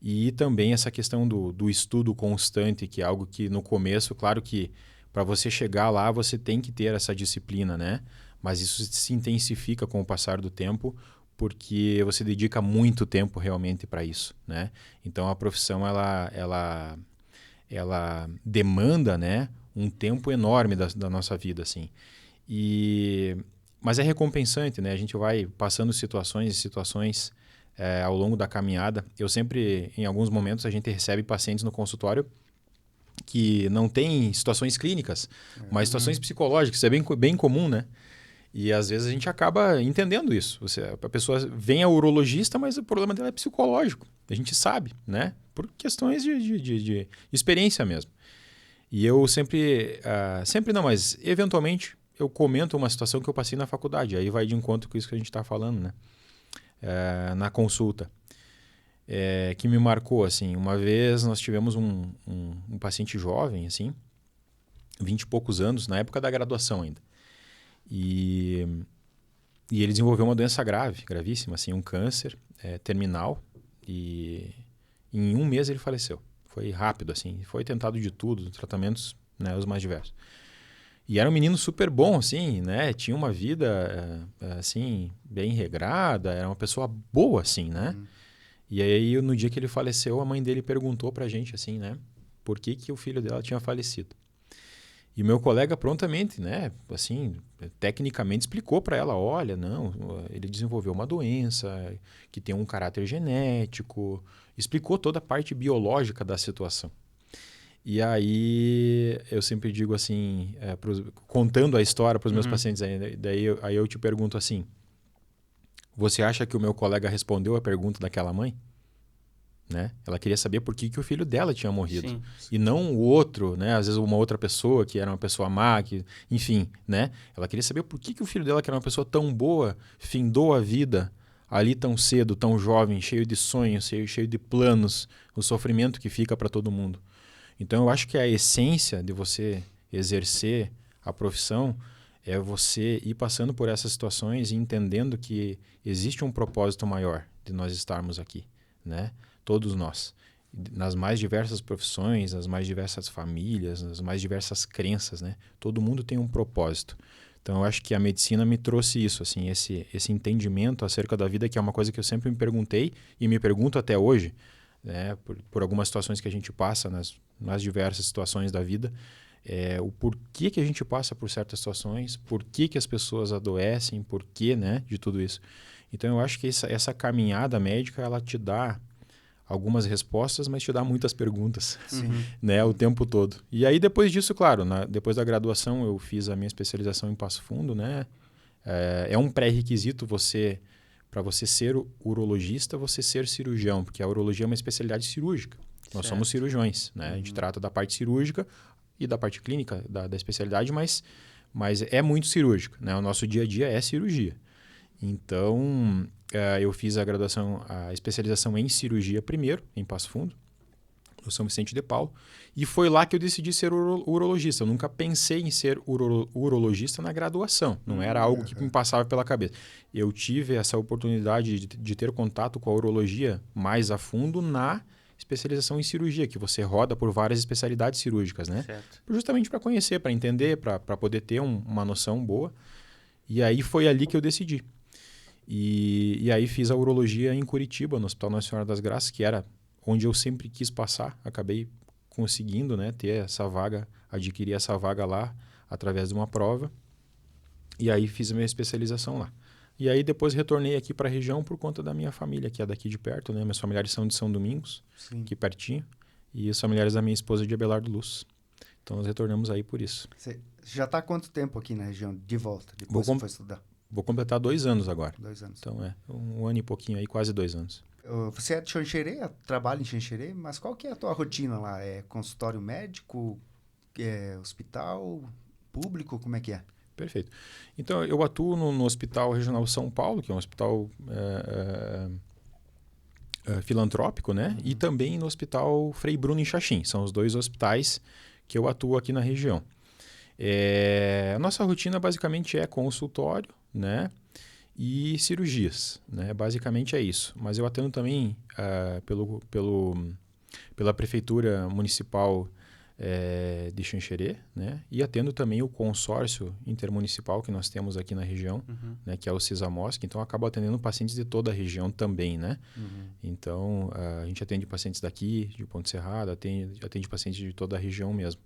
E também essa questão do estudo constante, que é algo que no começo, claro que para você chegar lá, você tem que ter essa disciplina, né? Mas isso se intensifica com o passar do tempo, porque você dedica muito tempo realmente para isso, né? Então a profissão, ela demanda, né, um tempo enorme da nossa vida, assim. Mas é recompensante, né? A gente vai passando situações e situações ao longo da caminhada. Eu sempre, em alguns momentos, a gente recebe pacientes no consultório que não têm situações clínicas, mas situações psicológicas. Isso é bem comum, né? E às vezes a gente acaba entendendo isso. A pessoa vem ao urologista, mas o problema dela é psicológico. A gente sabe, né? Por questões de experiência mesmo. E eu sempre não, mas eventualmente eu comento uma situação que eu passei na faculdade. Aí vai de encontro com isso que a gente está falando, né? Na consulta. Que me marcou, assim. Uma vez nós tivemos um paciente jovem, assim, 20 e poucos anos, na época da graduação ainda. E ele desenvolveu uma doença gravíssima, assim, um câncer terminal. E em 1 mês ele faleceu. Foi rápido, assim. Foi tentado de tudo, tratamentos, né, os mais diversos. E era um menino super bom, assim, né? Tinha uma vida, assim, bem regrada. Era uma pessoa boa, assim, né? E aí, no dia que ele faleceu, a mãe dele perguntou pra gente, assim, né? Por que o filho dela tinha falecido. E o meu colega prontamente, né, assim, tecnicamente explicou para ela, olha, não, ele desenvolveu uma doença que tem um caráter genético, explicou toda a parte biológica da situação. E aí eu sempre digo assim, contando a história para os meus pacientes, aí eu te pergunto assim, você acha que o meu colega respondeu a pergunta daquela mãe? Né? Ela queria saber por que o filho dela tinha morrido. Sim. E não o outro, né? Às vezes uma outra pessoa que era uma pessoa má, enfim, né? Ela queria saber por que o filho dela, que era uma pessoa tão boa, findou a vida ali tão cedo, tão jovem, cheio de sonhos, cheio de planos, o sofrimento que fica para todo mundo. Então, eu acho que a essência de você exercer a profissão é você ir passando por essas situações e entendendo que existe um propósito maior de nós estarmos aqui, né? Todos nós. Nas mais diversas profissões, nas mais diversas famílias, nas mais diversas crenças, né? Todo mundo tem um propósito. Então, eu acho que a medicina me trouxe isso, assim, esse entendimento acerca da vida, que é uma coisa que eu sempre me perguntei e me pergunto até hoje, né? Por algumas situações que a gente passa nas diversas situações da vida, o porquê que a gente passa por certas situações, por que as pessoas adoecem, porquê, né, de tudo isso. Então, eu acho que essa caminhada médica, ela te dá algumas respostas, mas te dá muitas perguntas, né, o tempo todo. E aí, depois disso, claro, depois da graduação, eu fiz a minha especialização em Passo Fundo, né? É um pré-requisito para você ser urologista, você ser cirurgião, porque a urologia é uma especialidade cirúrgica. Nós somos cirurgiões, né? A gente trata da parte cirúrgica e da parte clínica da especialidade, mas é muito cirúrgica, né? O nosso dia a dia é cirurgia. Então, eu fiz a especialização em cirurgia primeiro, em Passo Fundo, no São Vicente de Paulo, e foi lá que eu decidi ser urologista. Eu nunca pensei em ser urologista na graduação, não era algo que me passava pela cabeça. Eu tive essa oportunidade de ter contato com a urologia mais a fundo na especialização em cirurgia, que você roda por várias especialidades cirúrgicas, né? Certo. Justamente para conhecer, para entender, para poder ter uma noção boa. E aí foi ali que eu decidi. E aí fiz a urologia em Curitiba, no Hospital Nossa Senhora das Graças, que era onde eu sempre quis passar. Acabei conseguindo, né, ter essa vaga, adquirir essa vaga lá através de uma prova. E aí fiz a minha especialização lá. E aí depois retornei aqui para a região por conta da minha família, que é daqui de perto, né? Meus familiares são de São Domingos, aqui pertinho. E os familiares da minha esposa de Abelardo Luz. Então nós retornamos aí por isso. Você já está há quanto tempo aqui na região de volta, depois que foi estudar? Vou completar 2 anos agora. 2 anos. Então 1 ano e pouquinho aí, quase 2 anos. Você é de Xanxerê, trabalha em Xanxerê, mas qual que é a tua rotina lá? É consultório médico, hospital público, como é que é? Perfeito. Então, eu atuo no Hospital Regional São Paulo, que é um hospital filantrópico, né? E também no Hospital Frei Bruno em Xaxim. São os 2 hospitais que eu atuo aqui na região. A nossa rotina basicamente é consultório, né? E cirurgias, né? Basicamente é isso. Mas eu atendo também pela Prefeitura Municipal de Xanxerê, né? E atendo também o consórcio intermunicipal que nós temos aqui na região, né? Que é o CISAMOSC. Então, eu acabo atendendo pacientes de toda a região também, né? Então, a gente atende pacientes daqui, de Ponte Serrada, atende pacientes de toda a região mesmo.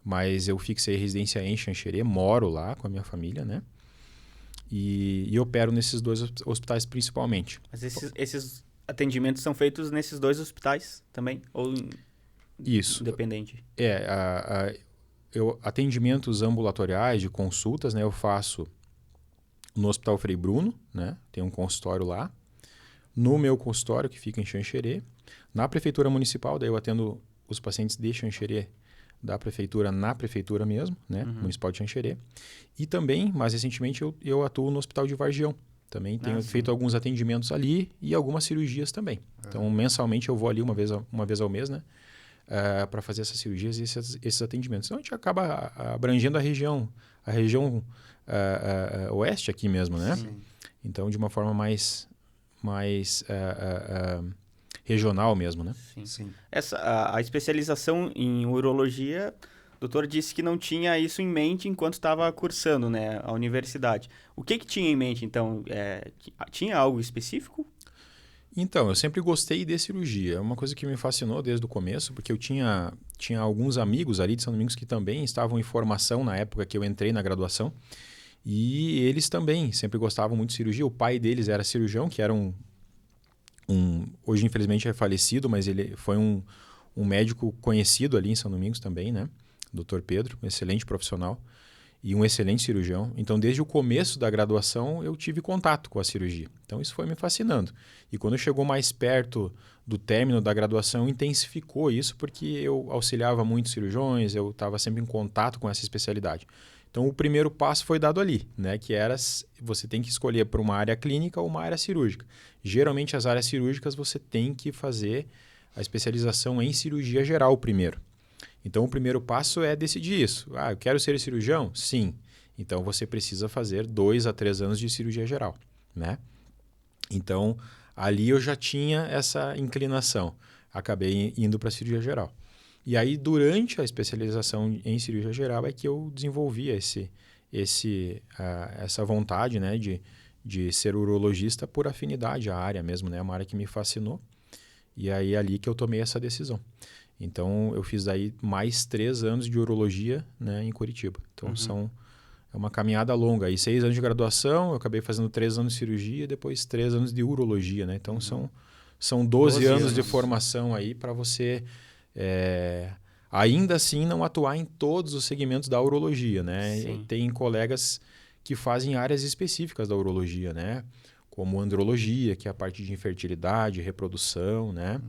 Mas eu fixei residência em Xanxerê, moro lá com a minha família, né? E opero nesses 2 hospitais principalmente. Mas esses atendimentos são feitos nesses 2 hospitais também? Ou isso. Independente? Atendimentos ambulatoriais de consultas, né? Eu faço no Hospital Frei Bruno, né? Tem um consultório lá. No meu consultório, que fica em Xanxerê. Na Prefeitura Municipal, daí eu atendo os pacientes de Xanxerê, da prefeitura na prefeitura mesmo, né? Municipal de Xanxerê. E também, mais recentemente, eu atuo no Hospital de Vargião. Também tenho feito alguns atendimentos ali e algumas cirurgias também. Então, mensalmente eu vou ali uma vez ao mês, né? Para fazer essas cirurgias e esses atendimentos. Então, a gente acaba abrangendo a região oeste aqui mesmo, né? Sim. Então, de uma forma mais regional mesmo, né? Sim. A especialização em urologia, o doutor disse que não tinha isso em mente enquanto estava cursando, né, a universidade. O que tinha em mente, então? Tinha algo específico? Então, eu sempre gostei de cirurgia. É uma coisa que me fascinou desde o começo, porque eu tinha alguns amigos ali de São Domingos que também estavam em formação na época que eu entrei na graduação. E eles também sempre gostavam muito de cirurgia. O pai deles era cirurgião, que era hoje infelizmente é falecido, mas ele foi um médico conhecido ali em São Domingos também, né? Dr. Pedro, um excelente profissional e um excelente cirurgião. Então, desde o começo da graduação, eu tive contato com a cirurgia. Então, isso foi me fascinando. E quando chegou mais perto do término da graduação, intensificou isso, porque eu auxiliava muitos cirurgiões, eu estava sempre em contato com essa especialidade. Então, o primeiro passo foi dado ali, né? Que era, você tem que escolher para uma área clínica ou uma área cirúrgica. Geralmente, as áreas cirúrgicas, você tem que fazer a especialização em cirurgia geral primeiro. Então, o primeiro passo é decidir isso. Eu quero ser cirurgião? Sim. Então, você precisa fazer 2 a 3 anos de cirurgia geral, né? Então, ali eu já tinha essa inclinação. Acabei indo para a cirurgia geral. E aí, durante a especialização em cirurgia geral, é que eu desenvolvi essa vontade, né, de ser urologista por afinidade à área mesmo, né? É uma área que me fascinou. E aí, é ali que eu tomei essa decisão. Então, eu fiz aí mais 3 anos de urologia, né, em Curitiba. Então, é uma caminhada longa. Aí 6 anos de graduação, eu acabei fazendo 3 anos de cirurgia e depois 3 anos de urologia, né? Então, são 12 anos de formação aí para você, ainda assim, não atuar em todos os segmentos da urologia, né? Sim. Tem colegas que fazem áreas específicas da urologia, né? Como andrologia, que é a parte de infertilidade, reprodução, né?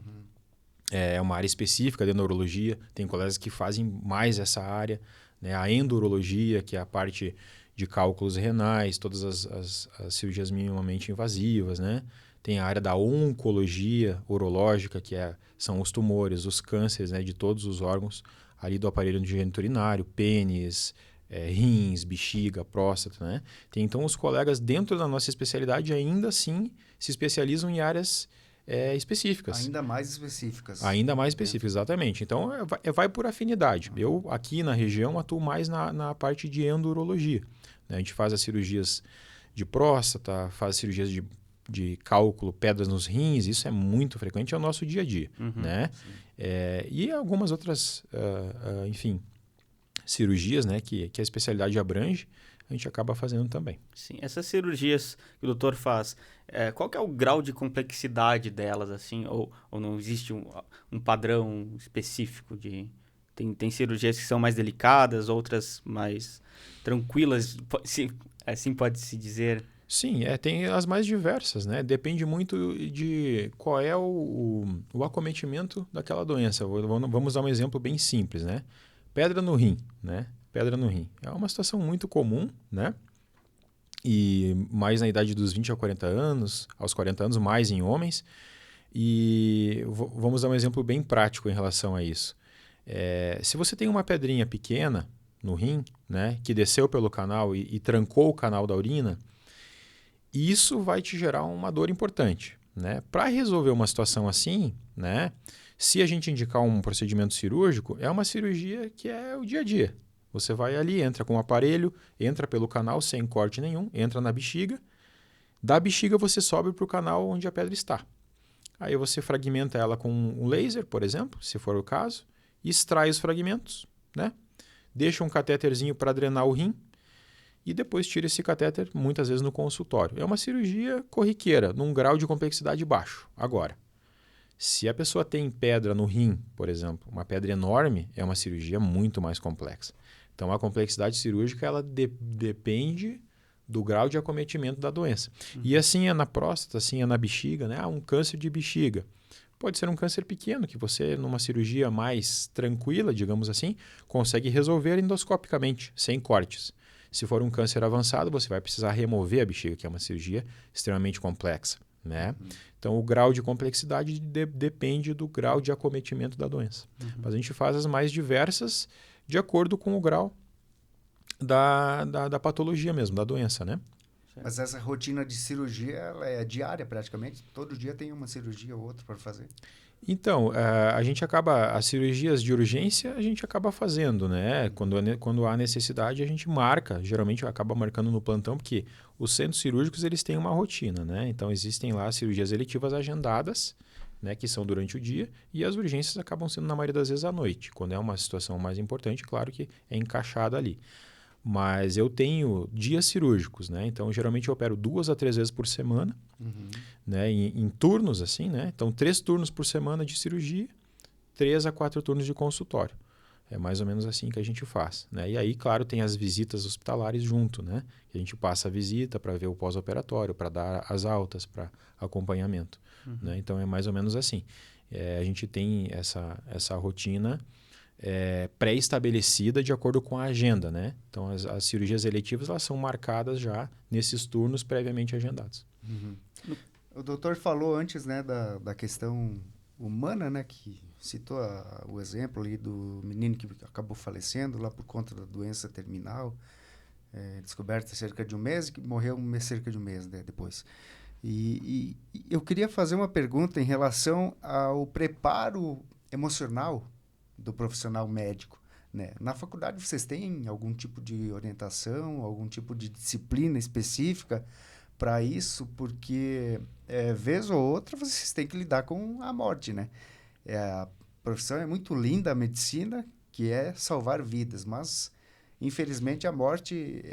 É uma área específica dentro da urologia. Tem colegas que fazem mais essa área, né? A endurologia, que é a parte de cálculos renais, todas as cirurgias minimamente invasivas, né? Tem a área da oncologia urológica, que são os tumores, os cânceres, né? De todos os órgãos ali do aparelho geniturinário, pênis, rins, bexiga, próstata, né? Tem então os colegas dentro da nossa especialidade ainda assim se especializam em áreas específicas. Ainda mais específicas. Ainda mais específicas, exatamente. Então, vai por afinidade. Eu, aqui na região, atuo mais na parte de endurologia, né? A gente faz as cirurgias de próstata, faz cirurgias de cálculo, pedras nos rins, isso é muito frequente, é o nosso dia a dia, né? E algumas outras, enfim, cirurgias, né, que a especialidade abrange, a gente acaba fazendo também. Sim, essas cirurgias que o doutor faz, qual que é o grau de complexidade delas, assim? Ou não existe um padrão específico de... Tem cirurgias que são mais delicadas, outras mais tranquilas, assim pode-se dizer? Sim, tem as mais diversas, né? Depende muito de qual é o acometimento daquela doença. Vamos dar um exemplo bem simples, né? Pedra no rim, né? Pedra no rim. É uma situação muito comum, né? E mais na idade dos 20 a 40 anos, aos 40 anos, mais em homens. E vamos dar um exemplo bem prático em relação a isso. Se você tem uma pedrinha pequena no rim, né? Que desceu pelo canal e trancou o canal da urina, isso vai te gerar uma dor importante, né? Para resolver uma situação assim, né? Se a gente indicar um procedimento cirúrgico, é uma cirurgia que é o dia a dia. Você vai ali, entra com o aparelho, entra pelo canal sem corte nenhum, entra na bexiga. Da bexiga você sobe para o canal onde a pedra está. Aí você fragmenta ela com um laser, por exemplo, se for o caso, extrai os fragmentos, né? Deixa um catéterzinho para drenar o rim e depois tira esse catéter, muitas vezes no consultório. É uma cirurgia corriqueira, num grau de complexidade baixo. Agora, se a pessoa tem pedra no rim, por exemplo, uma pedra enorme, é uma cirurgia muito mais complexa. Então, a complexidade cirúrgica ela depende do grau de acometimento da doença. E assim é na próstata, assim é na bexiga, né? Um câncer de bexiga. Pode ser um câncer pequeno, que você, numa cirurgia mais tranquila, digamos assim, consegue resolver endoscopicamente, sem cortes. Se for um câncer avançado, você vai precisar remover a bexiga, que é uma cirurgia extremamente complexa, né? Então, o grau de complexidade depende do grau de acometimento da doença. Mas a gente faz as mais diversas de acordo com o grau da patologia mesmo, da doença, né? Mas essa rotina de cirurgia ela é diária praticamente? Todo dia tem uma cirurgia ou outra para fazer? Então, a gente as cirurgias de urgência a gente acaba fazendo, né? Quando há necessidade a gente marca, geralmente acaba marcando no plantão, porque os centros cirúrgicos eles têm uma rotina, né? Então existem lá cirurgias eletivas agendadas, né? Que são durante o dia, e as urgências acabam sendo na maioria das vezes à noite. Quando é uma situação mais importante, claro que é encaixada ali. Mas eu tenho dias cirúrgicos, né? Então, geralmente eu opero 2 a 3 vezes por semana, né? Em turnos, assim, né? Então, 3 turnos por semana de cirurgia, 3 a 4 turnos de consultório. É mais ou menos assim que a gente faz, né? E aí, claro, tem as visitas hospitalares junto, né? A gente passa a visita para ver o pós-operatório, para dar as altas, para acompanhamento, né? Então, é mais ou menos assim. A gente tem essa rotina pré-estabelecida de acordo com a agenda, né? Então, as cirurgias eletivas elas são marcadas já nesses turnos previamente agendados. O doutor falou antes, né, da questão humana, né, que citou o exemplo ali do menino que acabou falecendo lá por conta da doença terminal, descoberta cerca de um mês, que morreu cerca de um mês, né, depois. E eu queria fazer uma pergunta em relação ao preparo emocional do profissional médico, né? Na faculdade vocês têm algum tipo de orientação, algum tipo de disciplina específica para isso? Porque, vez ou outra, vocês têm que lidar com a morte, né? A profissão é muito linda, a medicina, que é salvar vidas, mas, infelizmente, a morte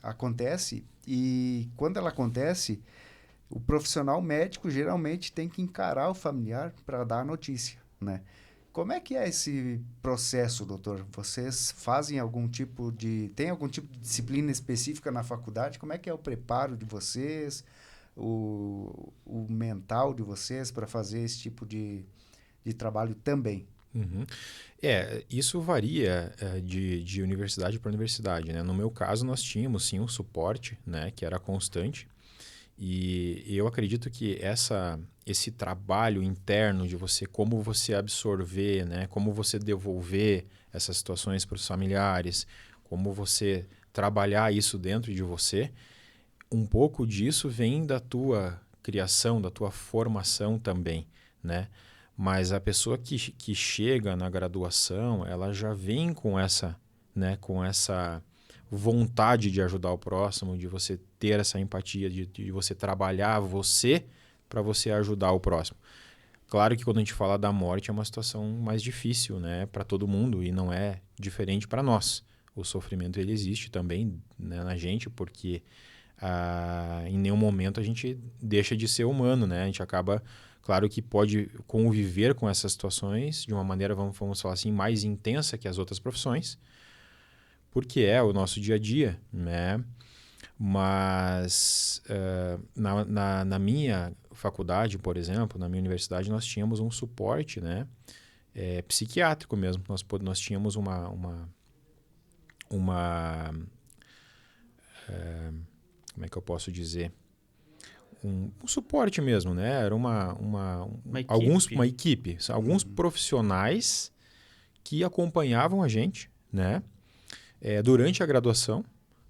acontece e, quando ela acontece, o profissional médico geralmente tem que encarar o familiar para dar a notícia, né? Como é que é esse processo, doutor? Vocês fazem tem algum tipo de disciplina específica na faculdade? Como é que é o preparo de vocês, o mental de vocês para fazer esse tipo de trabalho também? Uhum. Isso varia de universidade para universidade, né? No meu caso, nós tínhamos sim um suporte, né, que era constante. E eu acredito que esse trabalho interno de como você absorver, né, como você devolver essas situações para os familiares, como você trabalhar isso dentro de você, um pouco disso vem da tua criação, da tua formação também, né? Mas a pessoa que chega na graduação, ela já vem com né, com essa vontade de ajudar o próximo, de você ter essa empatia, de você trabalhar você para você ajudar o próximo. Claro que quando a gente fala da morte é uma situação mais difícil, né, para todo mundo e não é diferente para nós. O sofrimento ele existe também, né, na gente, porque em nenhum momento a gente deixa de ser humano, né? A gente acaba, claro que pode conviver com essas situações de uma maneira, vamos falar assim, mais intensa que as outras profissões, porque é o nosso dia a dia, né? Mas na minha faculdade, por exemplo, na minha universidade, nós tínhamos um suporte, né? Psiquiátrico mesmo. Nós tínhamos como é que eu posso dizer? Um suporte mesmo, né? Era uma equipe, alguns profissionais que acompanhavam a gente, né? Durante a graduação,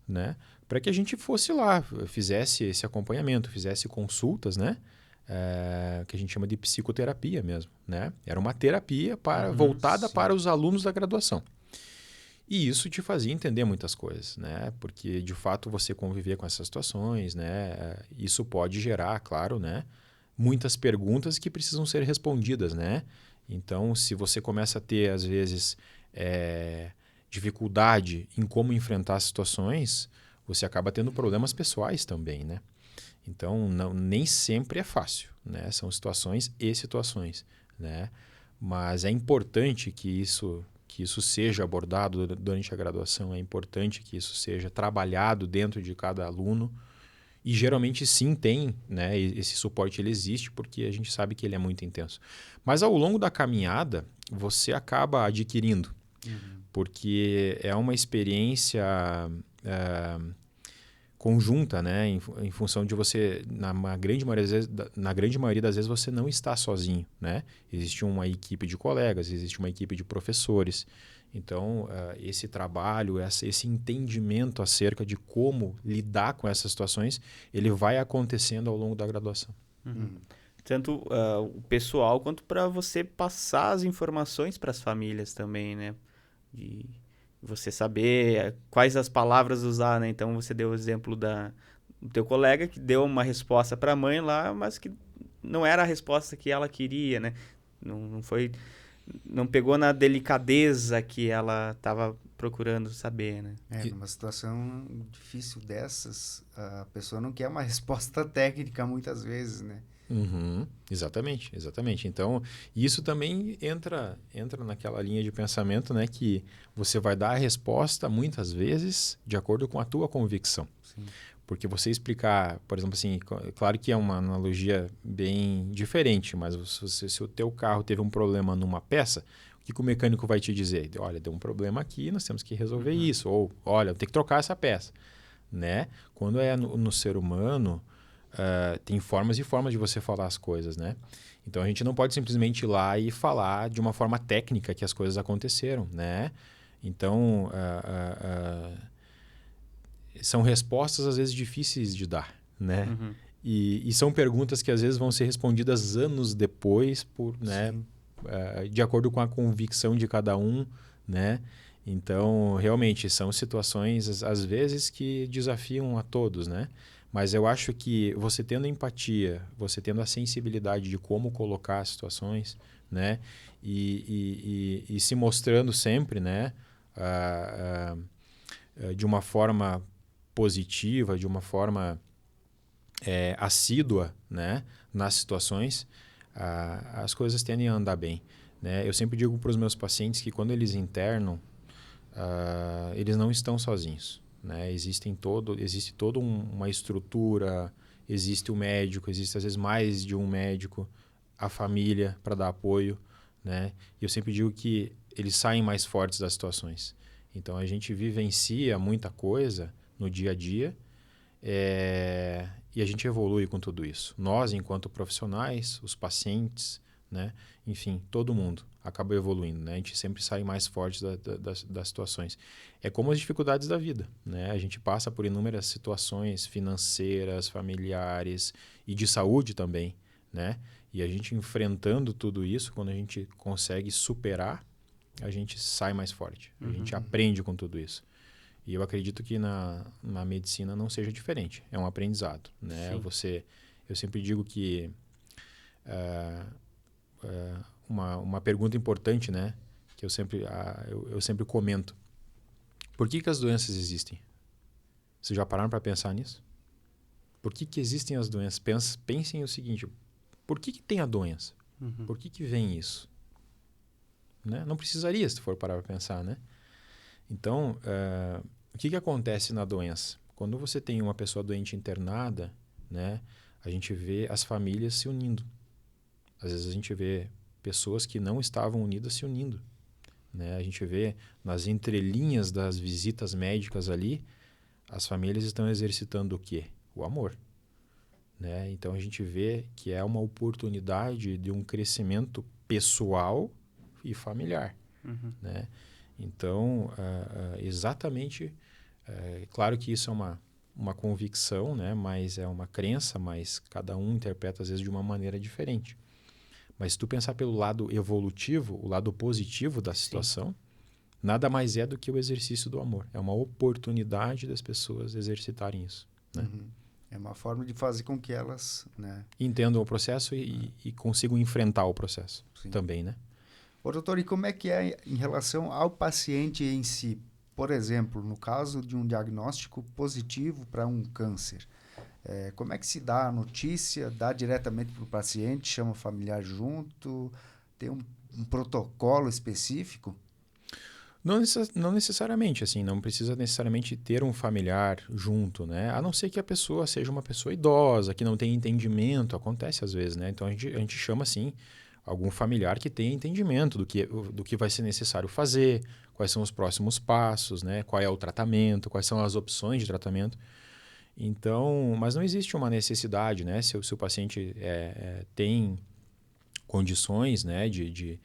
né? Para que a gente fosse lá, fizesse esse acompanhamento, fizesse consultas, né? Que a gente chama de psicoterapia mesmo, né? Era uma terapia voltada para os alunos da graduação. E isso te fazia entender muitas coisas, né? Porque, de fato, você conviver com essas situações, né? Isso pode gerar, claro, né? Muitas perguntas que precisam ser respondidas, né? Então, se você começa a ter, às vezes, dificuldade em como enfrentar situações, você acaba tendo problemas pessoais também, né? Então, nem sempre é fácil, né? São situações e situações, né? Mas é importante que isso seja abordado durante a graduação, é importante que isso seja trabalhado dentro de cada aluno e geralmente sim tem, né? Esse suporte ele existe porque a gente sabe que ele é muito intenso. Mas ao longo da caminhada, você acaba adquirindo, porque é uma experiência conjunta, né? Em função de você, na grande maioria das vezes, você não está sozinho, né? Existe uma equipe de colegas, existe uma equipe de professores. Então, esse trabalho, esse entendimento acerca de como lidar com essas situações, ele vai acontecendo ao longo da graduação. Tanto o pessoal quanto para você passar as informações para as famílias também, né? De você saber quais as palavras usar, né? Então, você deu o exemplo do teu colega que deu uma resposta para a mãe lá, mas que não era a resposta que ela queria, né? Não pegou na delicadeza que ela estava procurando saber, né? Numa situação difícil dessas, a pessoa não quer uma resposta técnica muitas vezes, né? Exatamente. Então, isso também entra naquela linha de pensamento, né, que você vai dar a resposta, muitas vezes, de acordo com a tua convicção. Sim. Porque você explicar, por exemplo, assim, claro que é uma analogia bem diferente, mas se o teu carro teve um problema numa peça, o que o mecânico vai te dizer? Olha, deu um problema aqui, nós temos que resolver isso. Ou, olha, tem que trocar essa peça. Né? Quando é no ser humano, tem formas e formas de você falar as coisas, né? Então a gente não pode simplesmente ir lá e falar de uma forma técnica que as coisas aconteceram, né? Então são respostas às vezes difíceis de dar, né? Uhum. E são perguntas que às vezes vão ser respondidas anos depois, né? De acordo com a convicção de cada um, né? Então, realmente, são situações, às vezes, que desafiam a todos, né? Mas eu acho que você tendo empatia, você tendo a sensibilidade de como colocar as situações, né? E se mostrando sempre, né? De uma forma positiva, de uma forma assídua, né? Nas situações, as coisas tendem a andar bem, né? Eu sempre digo para os meus pacientes que quando eles internam, eles não estão sozinhos, né? Existe toda uma estrutura, existe o médico, existe às vezes mais de um médico, a família para dar apoio, né? E eu sempre digo que eles saem mais fortes das situações. Então a gente vivencia muita coisa no dia a dia e a gente evolui com tudo isso. Nós, enquanto profissionais, os pacientes, né? Enfim, todo mundo acaba evoluindo, né? A gente sempre sai mais forte das situações. É como as dificuldades da vida, né? A gente passa por inúmeras situações financeiras, familiares e de saúde também, né? E a gente enfrentando tudo isso, quando a gente consegue superar, a gente sai mais forte. A gente aprende com tudo isso. E eu acredito que na medicina não seja diferente. É um aprendizado, né? Eu sempre digo que uma pergunta importante, né? Que eu sempre comento. Por que as doenças existem? Vocês já pararam para pensar nisso? Por que existem as doenças? Pensem o seguinte. Por que tem a doença? Por que vem isso? Né? Não precisaria, se for parar para pensar, né? Então, o que acontece na doença? Quando você tem uma pessoa doente internada, né? A gente vê as famílias se unindo. Às vezes a gente vê pessoas que não estavam unidas se unindo, né? A gente vê nas entrelinhas das visitas médicas ali, as famílias estão exercitando o quê? O amor, né? Então a gente vê que é uma oportunidade de um crescimento pessoal e familiar, né? Então, exatamente, claro que isso é uma convicção, né? Mas é uma crença, mas cada um interpreta às vezes de uma maneira diferente. Mas se tu pensar pelo lado evolutivo, o lado positivo da situação, nada mais é do que o exercício do amor. É uma oportunidade das pessoas exercitarem isso, né? É uma forma de fazer com que elas, né, entendam o processo e consigam enfrentar o processo também, né? Ô, doutor, e como é que é em relação ao paciente em si? Por exemplo, no caso de um diagnóstico positivo para um câncer, como é que se dá a notícia? Dá diretamente para o paciente, chama o familiar junto? Tem um protocolo específico? Não necessariamente, assim, não precisa necessariamente ter um familiar junto, né? A não ser que a pessoa seja uma pessoa idosa, que não tem entendimento, acontece às vezes, né? Então a gente chama, assim, algum familiar que tenha entendimento do que vai ser necessário fazer, quais são os próximos passos, né? Qual é o tratamento, quais são as opções de tratamento. Então, mas não existe uma necessidade, né? Se o paciente tem condições, né, de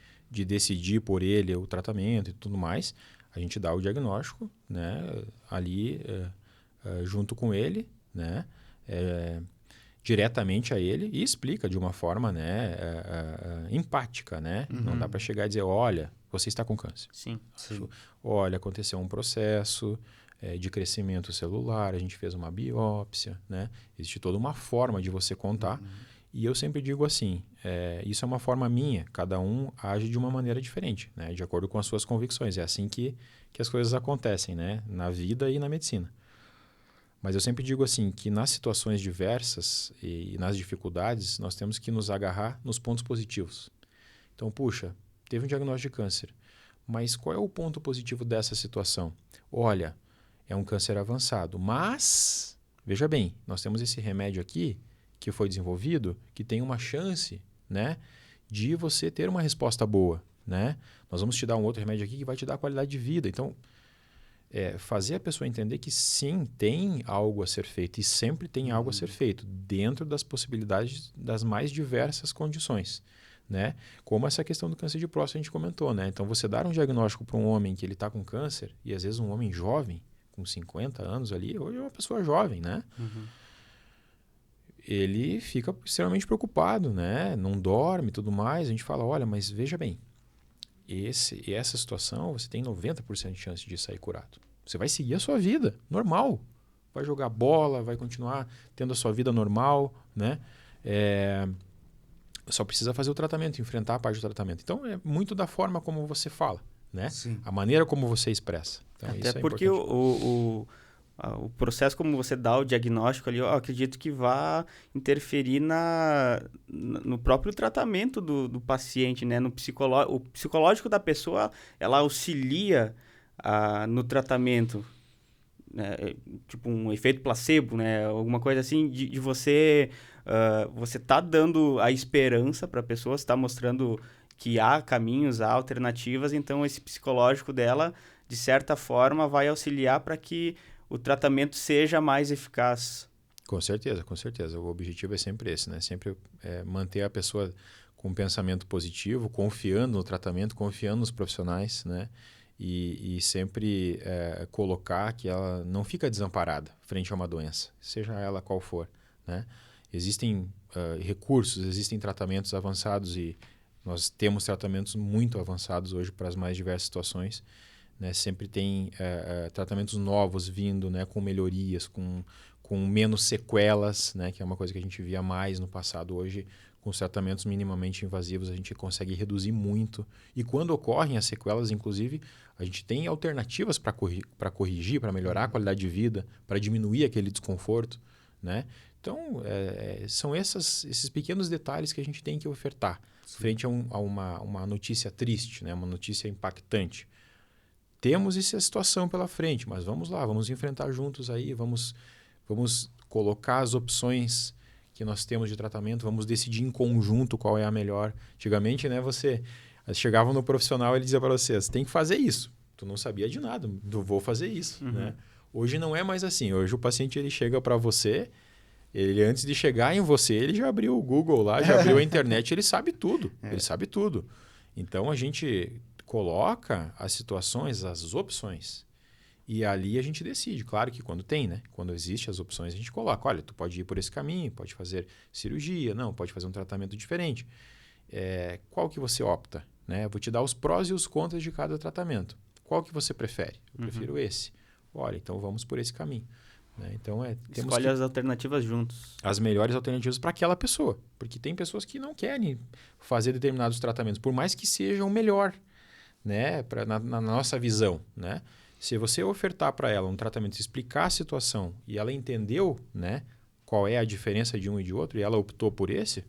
decidir por ele o tratamento e tudo mais, a gente dá o diagnóstico, né, ali junto com ele, né, diretamente a ele e explica de uma forma, né, empática, né? Não dá para chegar e dizer, olha, você está com câncer. Sim. Olha, aconteceu um processo de crescimento celular, a gente fez uma biópsia, né? Existe toda uma forma de você contar. E eu sempre digo assim, isso é uma forma minha, cada um age de uma maneira diferente, né? De acordo com as suas convicções. É assim que as coisas acontecem, né? Na vida e na medicina. Mas eu sempre digo assim, que nas situações diversas e nas dificuldades, nós temos que nos agarrar nos pontos positivos. Então, puxa, teve um diagnóstico de câncer, mas qual é o ponto positivo dessa situação? Olha, é um câncer avançado, mas, veja bem, nós temos esse remédio aqui, que foi desenvolvido, que tem uma chance, né, de você ter uma resposta boa, né? Nós vamos te dar um outro remédio aqui que vai te dar qualidade de vida. Então, fazer a pessoa entender que sim, tem algo a ser feito e sempre tem algo a ser feito dentro das possibilidades das mais diversas condições, né? Como essa questão do câncer de próstata a gente comentou, né? Então, você dar um diagnóstico para um homem que ele está com câncer, e às vezes um homem jovem, com 50 anos ali, hoje é uma pessoa jovem, né? Ele fica extremamente preocupado, né? Não dorme e tudo mais. A gente fala, olha, mas veja bem, essa situação, você tem 90% de chance de sair curado. Você vai seguir a sua vida, normal. Vai jogar bola, vai continuar tendo a sua vida normal, né? Só precisa fazer o tratamento, enfrentar a parte do tratamento. Então, é muito da forma como você fala, né? Sim. A maneira como você expressa. Então, Até isso é porque o processo como você dá o diagnóstico ali, eu acredito que vai interferir no próprio tratamento do paciente, né? O psicológico da pessoa, ela auxilia no tratamento, né? Tipo um efeito placebo, né? Alguma coisa assim de você... você tá dando a esperança para a pessoa, você tá mostrando que há caminhos, há alternativas, então esse psicológico dela, de certa forma, vai auxiliar para que o tratamento seja mais eficaz. Com certeza, com certeza. O objetivo é sempre esse, né? Sempre manter a pessoa com um pensamento positivo, confiando no tratamento, confiando nos profissionais, né? E sempre colocar que ela não fica desamparada frente a uma doença, seja ela qual for, né? Existem recursos, existem tratamentos avançados e nós temos tratamentos muito avançados hoje para as mais diversas situações, né? Sempre tem tratamentos novos vindo, né? Com melhorias, com menos sequelas, né? Que é uma coisa que a gente via mais no passado. Hoje, com os tratamentos minimamente invasivos, a gente consegue reduzir muito. E quando ocorrem as sequelas, inclusive, a gente tem alternativas para corrigir, para melhorar a qualidade de vida, para diminuir aquele desconforto, né? Então, são esses pequenos detalhes que a gente tem que ofertar frente a uma notícia triste, né? Uma notícia impactante. Temos essa situação pela frente, mas vamos lá, vamos enfrentar juntos aí, vamos colocar as opções que nós temos de tratamento, vamos decidir em conjunto qual é a melhor. Antigamente, né, você chegava no profissional e ele dizia para você, você tem que fazer isso. Tu não sabia de nada, vou fazer isso. Né? Hoje não é mais assim. Hoje o paciente ele chega para você, ele antes de chegar em você, ele já abriu o Google lá, já abriu a internet, ele sabe tudo. Ele sabe tudo. Então a gente coloca as situações, as opções. E ali a gente decide. Claro que quando tem, né? Quando existem as opções, a gente coloca. Olha, tu pode ir por esse caminho, pode fazer cirurgia, não, pode fazer um tratamento diferente. Qual que você opta? Né? Eu vou te dar os prós e os contras de cada tratamento. Qual que você prefere? Eu prefiro esse. Olha, então vamos por esse caminho. Né? Então, escolhe as alternativas juntos. As melhores alternativas para aquela pessoa. Porque tem pessoas que não querem fazer determinados tratamentos, por mais que sejam melhor, né? Na nossa visão, né? Se você ofertar para ela um tratamento, explicar a situação e ela entendeu, né, qual é a diferença de um e de outro e ela optou por esse,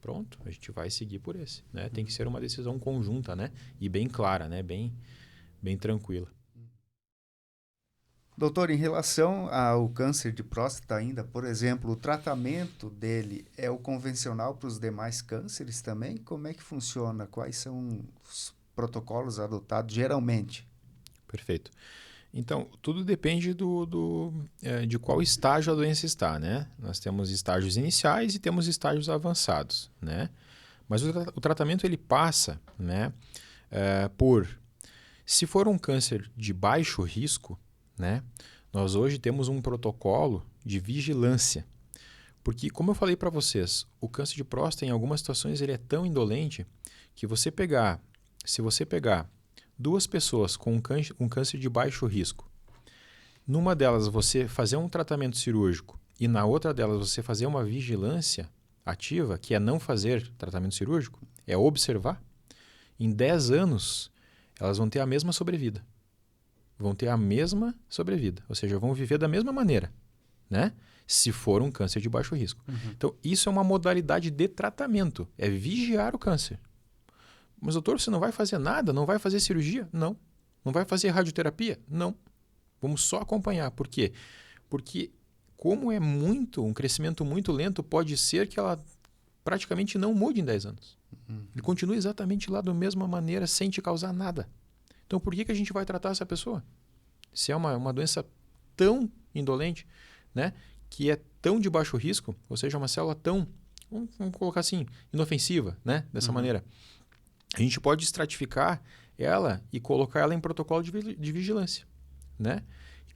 pronto, a gente vai seguir por esse. Né? Tem que ser uma decisão conjunta, né? E bem clara, né? Bem tranquila. Doutor, em relação ao câncer de próstata ainda, por exemplo, o tratamento dele é o convencional para os demais cânceres também? Como é que funciona? Quais são os protocolos adotados geralmente? Perfeito. Então, tudo depende de qual estágio a doença está, né? Nós temos estágios iniciais e temos estágios avançados, né? Mas o tratamento ele passa, né, se for um câncer de baixo risco, né, nós hoje temos um protocolo de vigilância. Porque, como eu falei para vocês, o câncer de próstata, em algumas situações, ele é tão indolente que se você pegar 2 pessoas com um câncer de baixo risco, numa delas você fazer um tratamento cirúrgico e na outra delas você fazer uma vigilância ativa, que é não fazer tratamento cirúrgico, é observar, em 10 anos elas vão ter a mesma sobrevida. Vão ter a mesma sobrevida, ou seja, vão viver da mesma maneira, né? Se for um câncer de baixo risco. Então, isso é uma modalidade de tratamento, é vigiar o câncer. Mas, doutor, você não vai fazer nada? Não vai fazer cirurgia? Não. Não vai fazer radioterapia? Não. Vamos só acompanhar. Por quê? Porque, como é um crescimento muito lento, pode ser que ela praticamente não mude em 10 anos. Ele continua exatamente lá da mesma maneira, sem te causar nada. Então, por que a gente vai tratar essa pessoa? Se é uma doença tão indolente, né, que é tão de baixo risco, ou seja, uma célula tão, vamos colocar assim, inofensiva, né, dessa maneira, a gente pode estratificar ela e colocar ela em protocolo de vigilância, né?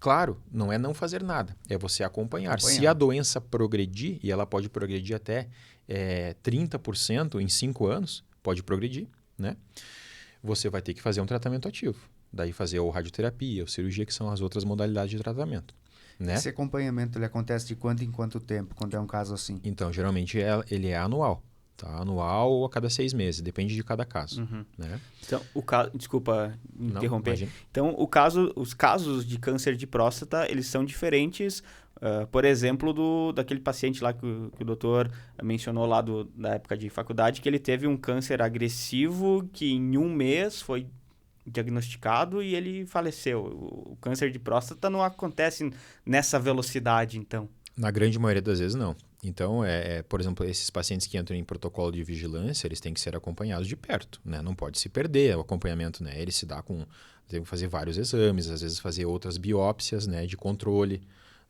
Claro, não é não fazer nada, é você acompanhar. Se a doença progredir, e ela pode progredir até 30% em 5 anos, pode progredir, né? Você vai ter que fazer um tratamento ativo. Daí fazer ou radioterapia ou cirurgia, que são as outras modalidades de tratamento. Né? Esse acompanhamento ele acontece de quanto em quanto tempo, quando é um caso assim? Então, geralmente ele é anual. Tá? Anual ou a cada 6 meses, depende de cada caso. Né? Então, desculpa interromper. Não, então, os casos de câncer de próstata, eles são diferentes, por exemplo, daquele paciente lá que o doutor mencionou lá da época de faculdade, que ele teve um câncer agressivo que em 1 mês foi diagnosticado e ele faleceu. O câncer de próstata não acontece nessa velocidade, então. Na grande maioria das vezes, não. Então, por exemplo, esses pacientes que entram em protocolo de vigilância, eles têm que ser acompanhados de perto, né? Não pode se perder o acompanhamento, né? Ele se dá tem que fazer vários exames, às vezes fazer outras biópsias, né, de controle,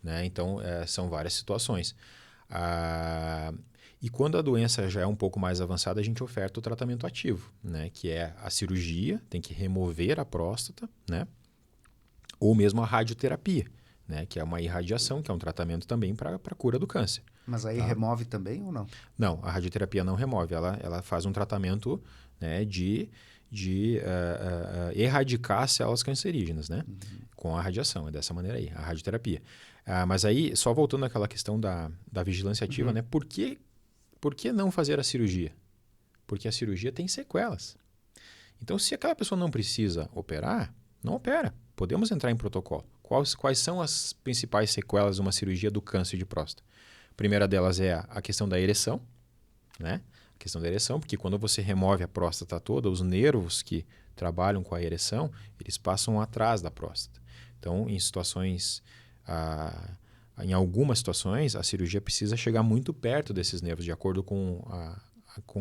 né? Então, são várias situações. E quando a doença já é um pouco mais avançada, a gente oferta o tratamento ativo, né? Que é a cirurgia, tem que remover a próstata, né? Ou mesmo a radioterapia, né? Que é uma irradiação, que é um tratamento também para a cura do câncer. Mas aí remove também ou não? Não, a radioterapia não remove, ela faz um tratamento, né, de erradicar as células cancerígenas, né? Com a radiação, é dessa maneira aí, a radioterapia. Mas aí, só voltando àquela questão da vigilância ativa, né? Por que não fazer a cirurgia? Porque a cirurgia tem sequelas. Então, se aquela pessoa não precisa operar, não opera. Podemos entrar em protocolo. Quais são as principais sequelas de uma cirurgia do câncer de próstata? A primeira delas é a questão da ereção, né? A questão da ereção, porque quando você remove a próstata toda, os nervos que trabalham com a ereção, eles passam atrás da próstata. Então, em algumas situações, a cirurgia precisa chegar muito perto desses nervos, de acordo com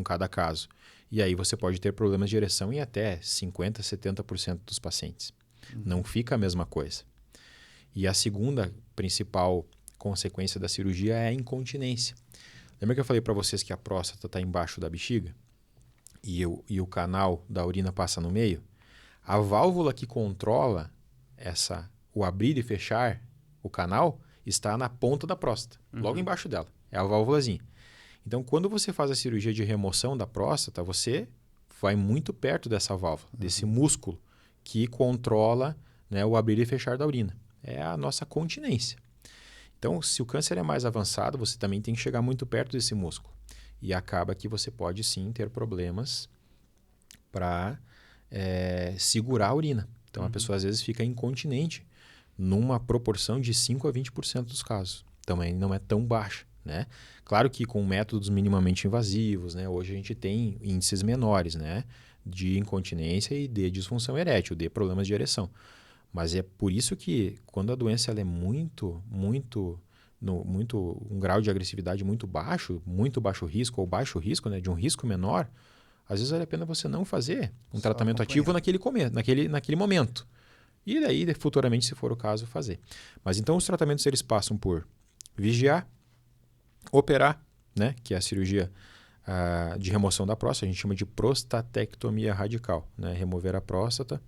cada caso. E aí você pode ter problemas de ereção em até 50%, 70% dos pacientes. Não fica a mesma coisa. E a segunda principal consequência da cirurgia é a incontinência. Lembra que eu falei para vocês que a próstata está embaixo da bexiga e o canal da urina passa no meio? A válvula que controla o abrir e fechar o canal está na ponta da próstata, logo embaixo dela. É a válvulazinha. Então, quando você faz a cirurgia de remoção da próstata, você vai muito perto dessa válvula, desse músculo que controla, né, o abrir e fechar da urina. É a nossa continência. Então, se o câncer é mais avançado, você também tem que chegar muito perto desse músculo. E acaba que você pode sim ter problemas para segurar a urina. Então, a pessoa às vezes fica incontinente numa proporção de 5% a 20% dos casos. Também não é tão baixa, né? Claro que com métodos minimamente invasivos, né? Hoje a gente tem índices menores, né? De incontinência e de disfunção erétil, de problemas de ereção. Mas é por isso que quando a doença ela é um grau de agressividade muito baixo risco ou baixo risco, né, de um risco menor, às vezes vale a pena você não fazer um tratamento ativo naquele momento. E daí, futuramente, se for o caso, fazer. Mas então os tratamentos eles passam por vigiar, operar, né, que é a cirurgia de remoção da próstata, a gente chama de prostatectomia radical, né, remover a próstata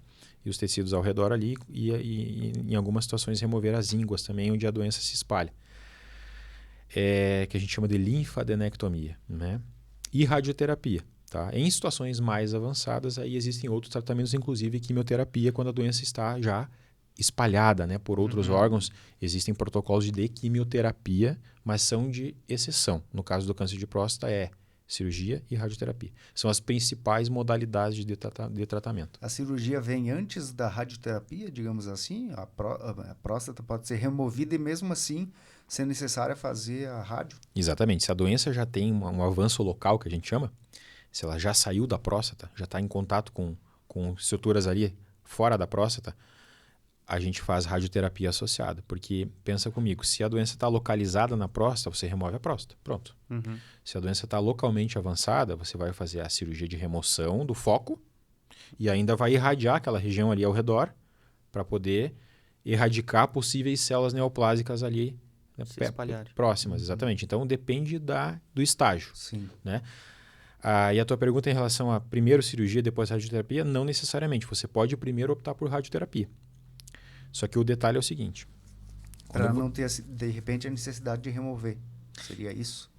e os tecidos ao redor ali e em algumas situações remover as ínguas também, onde a doença se espalha. Que a gente chama de linfadenectomia, né? E radioterapia. Tá? Em situações mais avançadas, aí existem outros tratamentos, inclusive quimioterapia, quando a doença está já espalhada, né, por outros órgãos. Existem protocolos de quimioterapia, mas são de exceção. No caso do câncer de próstata é cirurgia e radioterapia. São as principais modalidades de tratamento. A cirurgia vem antes da radioterapia, digamos assim? A próstata pode ser removida e mesmo assim ser necessário fazer a rádio? Exatamente. Se a doença já tem um avanço local, que a gente chama, se ela já saiu da próstata, já está em contato com estruturas ali fora da próstata, a gente faz radioterapia associada. Porque, pensa comigo, se a doença está localizada na próstata, você remove a próstata. Pronto. Se a doença está localmente avançada, você vai fazer a cirurgia de remoção do foco e ainda vai irradiar aquela região ali ao redor para poder erradicar possíveis células neoplásicas ali, né, Se espalharem. próximas, exatamente. Então, depende do estágio. Sim. Né? E a tua pergunta em relação a primeiro cirurgia, depois radioterapia, não necessariamente. Você pode primeiro optar por radioterapia. Só que o detalhe é o seguinte. Para não ter, de repente, a necessidade de remover. Seria isso?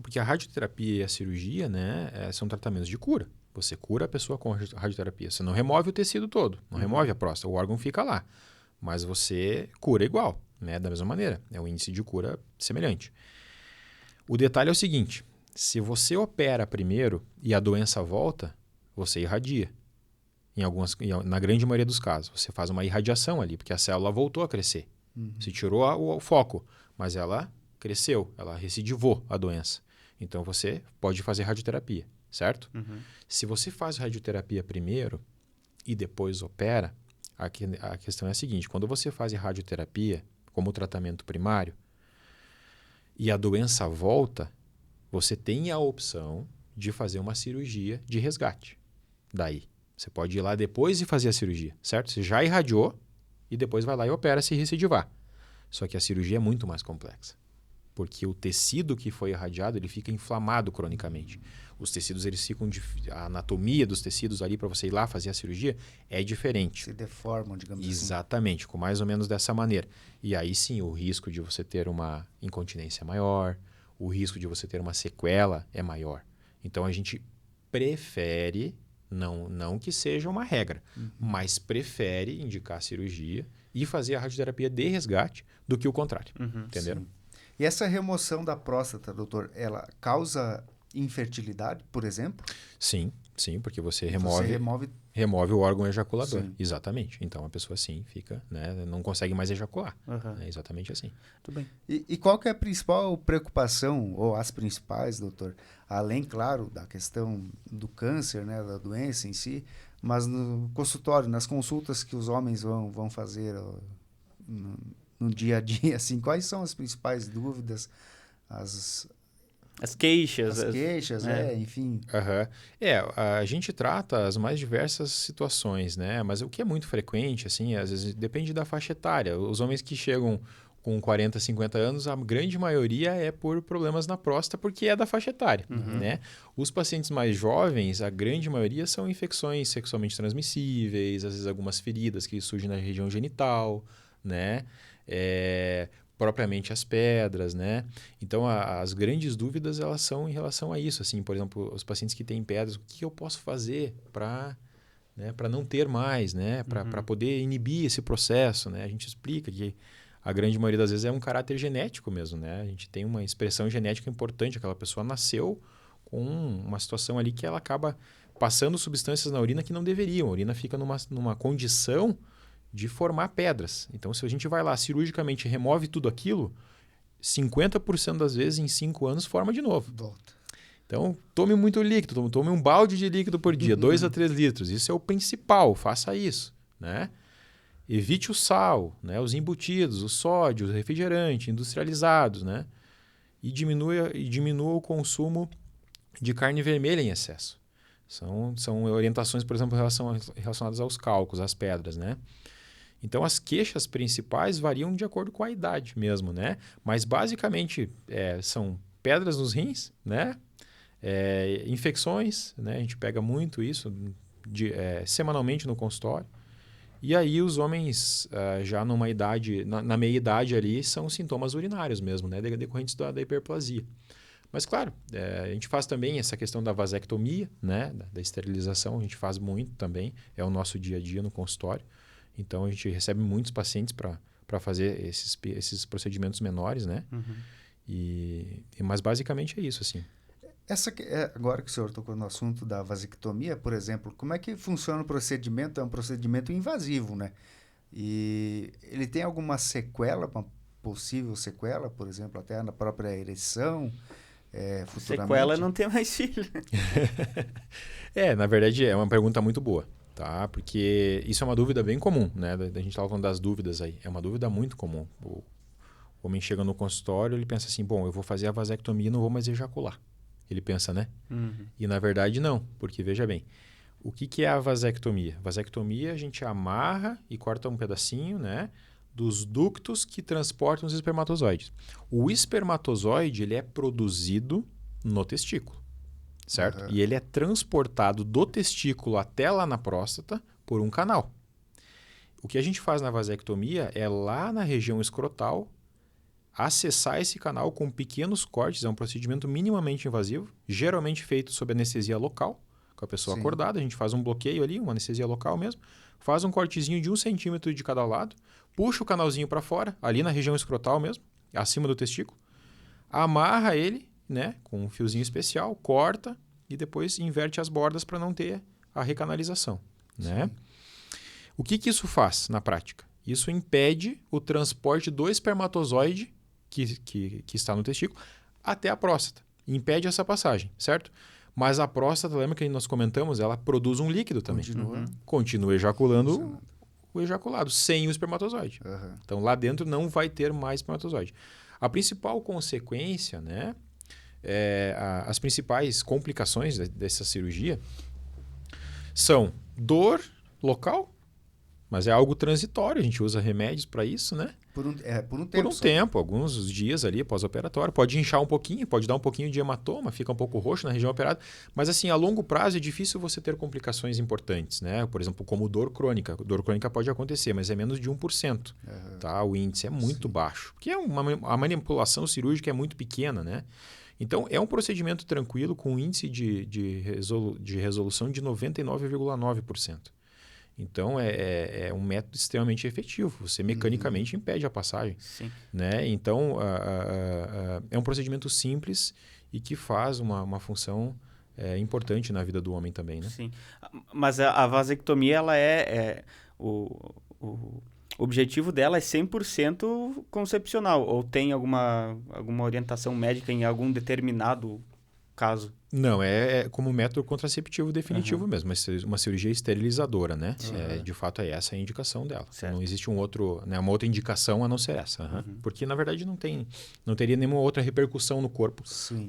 Porque a radioterapia e a cirurgia, né, são tratamentos de cura. Você cura a pessoa com radioterapia. Você não remove o tecido todo, não remove a próstata. O órgão fica lá. Mas você cura igual, né, da mesma maneira. É um índice de cura semelhante. O detalhe é o seguinte. Se você opera primeiro e a doença volta, você irradia. Na grande maioria dos casos. Você faz uma irradiação ali, porque a célula voltou a crescer. Você tirou o foco, mas ela cresceu, ela recidivou a doença. Então, você pode fazer radioterapia, certo? Se você faz radioterapia primeiro e depois opera, a questão é a seguinte. Quando você faz radioterapia como tratamento primário e a doença volta, você tem a opção de fazer uma cirurgia de resgate. Daí, você pode ir lá depois e fazer a cirurgia, certo? Você já irradiou e depois vai lá e opera se recidivar. Só que a cirurgia é muito mais complexa. Porque o tecido que foi irradiado, ele fica inflamado cronicamente. Os tecidos, eles ficam... A anatomia dos tecidos ali para você ir lá fazer a cirurgia é diferente. Se deformam, digamos Exatamente, com mais ou menos dessa maneira. E aí sim, o risco de você ter uma incontinência maior, o risco de você ter uma sequela é maior. Então, a gente prefere, não que seja uma regra, mas prefere indicar a cirurgia e fazer a radioterapia de resgate do que o contrário. Entenderam? Sim. E essa remoção da próstata, doutor, ela causa infertilidade, por exemplo? Sim, porque você remove remove o órgão ejaculador. Sim. Exatamente. Então, a pessoa sim fica, né, não consegue mais ejacular. É exatamente assim. Muito bem. E qual que é a principal preocupação, ou as principais, doutor? Além, claro, da questão do câncer, né, da doença em si, mas no consultório, nas consultas que os homens vão fazer no dia a dia, assim, quais são as principais dúvidas, as queixas. enfim. A gente trata as mais diversas situações, né? Mas o que é muito frequente, assim, às vezes depende da faixa etária. Os homens que chegam com 40, 50 anos, a grande maioria é por problemas na próstata, porque é da faixa etária, né? Os pacientes mais jovens, a grande maioria são infecções sexualmente transmissíveis, às vezes algumas feridas que surgem na região genital, né? Propriamente as pedras, né? Então, as grandes dúvidas, elas são em relação a isso. Assim, por exemplo, os pacientes que têm pedras, o que eu posso fazer para não ter mais, né? Para poder inibir esse processo, né? A gente explica que a grande maioria das vezes é um caráter genético mesmo, né? A gente tem uma expressão genética importante. Aquela pessoa nasceu com uma situação ali que ela acaba passando substâncias na urina que não deveriam. A urina fica numa condição de formar pedras. Então, se a gente vai lá cirurgicamente e remove tudo aquilo, 50% das vezes em 5 anos forma de novo. Volta. Então, tome muito líquido, tome um balde de líquido por dia, 2 a 3 litros. Isso é o principal, faça isso, né? Evite o sal, né? Os embutidos, o sódio, o refrigerante, industrializados, né? E diminua o consumo de carne vermelha em excesso. São orientações, por exemplo, relacionadas aos cálculos, às pedras, né? Então, as queixas principais variam de acordo com a idade mesmo, né? Mas, basicamente, são pedras nos rins, né? Infecções, né? A gente pega muito isso semanalmente no consultório. E aí, os homens, já numa idade, na meia-idade ali, são sintomas urinários mesmo, né? Decorrentes da hiperplasia. Mas, claro, a gente faz também essa questão da vasectomia, né? Da esterilização, a gente faz muito também. É o nosso dia a dia no consultório. Então, a gente recebe muitos pacientes para fazer esses procedimentos menores, né? Mas, basicamente, é isso, assim. Agora que o senhor tocou no assunto da vasectomia, por exemplo, como é que funciona o procedimento? É um procedimento invasivo, né? E ele tem alguma sequela, uma possível sequela, por exemplo, até na própria ereção, futuramente? Sequela não tem mais filho. Na verdade, é uma pergunta muito boa. Tá? Porque isso é uma dúvida bem comum, né? A gente estava falando das dúvidas aí. É uma dúvida muito comum. O homem chega no consultório, ele pensa assim, bom, eu vou fazer a vasectomia e não vou mais ejacular. Ele pensa, né? E na verdade não, porque veja bem, o que é a vasectomia? Vasectomia a gente amarra e corta um pedacinho, né? dos ductos que transportam os espermatozoides. O espermatozoide ele é produzido no testículo, certo? E ele é transportado do testículo até lá na próstata por um canal. O que a gente faz na vasectomia é lá na região escrotal acessar esse canal com pequenos cortes. É um procedimento minimamente invasivo, geralmente feito sob anestesia local, com a pessoa acordada. A gente faz um bloqueio ali, uma anestesia local mesmo, faz um cortezinho de 1 centímetro de cada lado, puxa o canalzinho para fora, ali na região escrotal mesmo, acima do testículo, amarra ele, né, com um fiozinho especial, corta e depois inverte as bordas para não ter a recanalização, né? O que isso faz na prática? Isso impede o transporte do espermatozoide que está no testículo até a próstata. Impede essa passagem, certo? Mas a próstata, lembra que nós comentamos, ela produz um líquido também. Continua ejaculando o ejaculado, sem o espermatozoide. Então, lá dentro não vai ter mais espermatozoide. A principal consequência, né, as principais complicações dessa cirurgia são dor local, mas é algo transitório, a gente usa remédios para isso, né? Por um tempo. Por um tempo, alguns dias ali pós-operatório. Pode inchar um pouquinho, pode dar um pouquinho de hematoma, fica um pouco roxo na região operada. Mas assim, a longo prazo é difícil você ter complicações importantes, né? Por exemplo, como dor crônica. Dor crônica pode acontecer, mas é menos de 1%. Tá? O índice é muito baixo. Porque a manipulação cirúrgica é muito pequena, né? Então, é um procedimento tranquilo com índice de resolução de 99,9%. Então, é um método extremamente efetivo. Você mecanicamente impede a passagem. Né? Então, é um procedimento simples e que faz uma função importante na vida do homem também. Né? Sim. Mas a vasectomia, ela o objetivo dela é 100% concepcional? Ou tem alguma orientação médica em algum determinado caso? Não, é como método contraceptivo definitivo mesmo, uma cirurgia esterilizadora, né? De fato, essa a indicação dela. Não existe uma outra indicação a não ser essa. Porque, na verdade, não teria nenhuma outra repercussão no corpo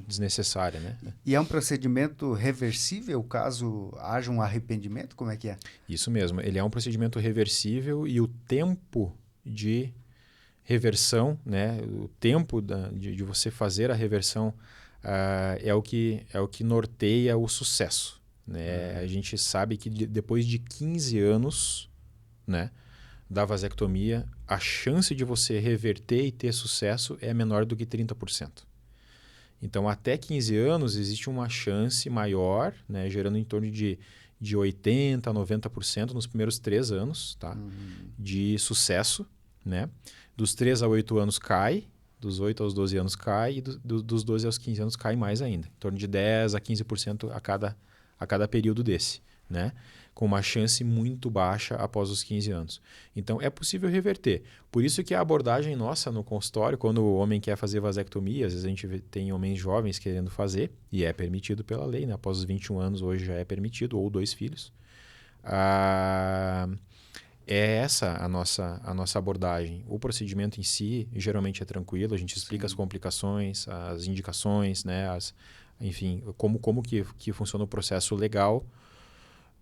desnecessária, né? E é um procedimento reversível caso haja um arrependimento? Como é que é? Isso mesmo. Ele é um procedimento reversível e o tempo de reversão, né? O tempo de você fazer a reversão é o que norteia o sucesso. Né? A gente sabe que depois de 15 anos, né, da vasectomia, a chance de você reverter e ter sucesso é menor do que 30%. Então, até 15 anos, existe uma chance maior, né, gerando em torno de 80% a 90% nos primeiros 3 anos, tá, de sucesso. Né? Dos 3 a 8 anos cai, dos 8 aos 12 anos cai e dos 12 aos 15 anos cai mais ainda. Em torno de 10% a 15% a cada período desse, né? Com uma chance muito baixa após os 15 anos. Então, é possível reverter. Por isso que a abordagem nossa no consultório, quando o homem quer fazer vasectomia, às vezes a gente tem homens jovens querendo fazer, e é permitido pela lei, né? Após os 21 anos, hoje já é permitido, ou 2 filhos. É essa a nossa abordagem. O procedimento em si geralmente é tranquilo, a gente explica as complicações, as indicações, né? Enfim, como que funciona o processo legal.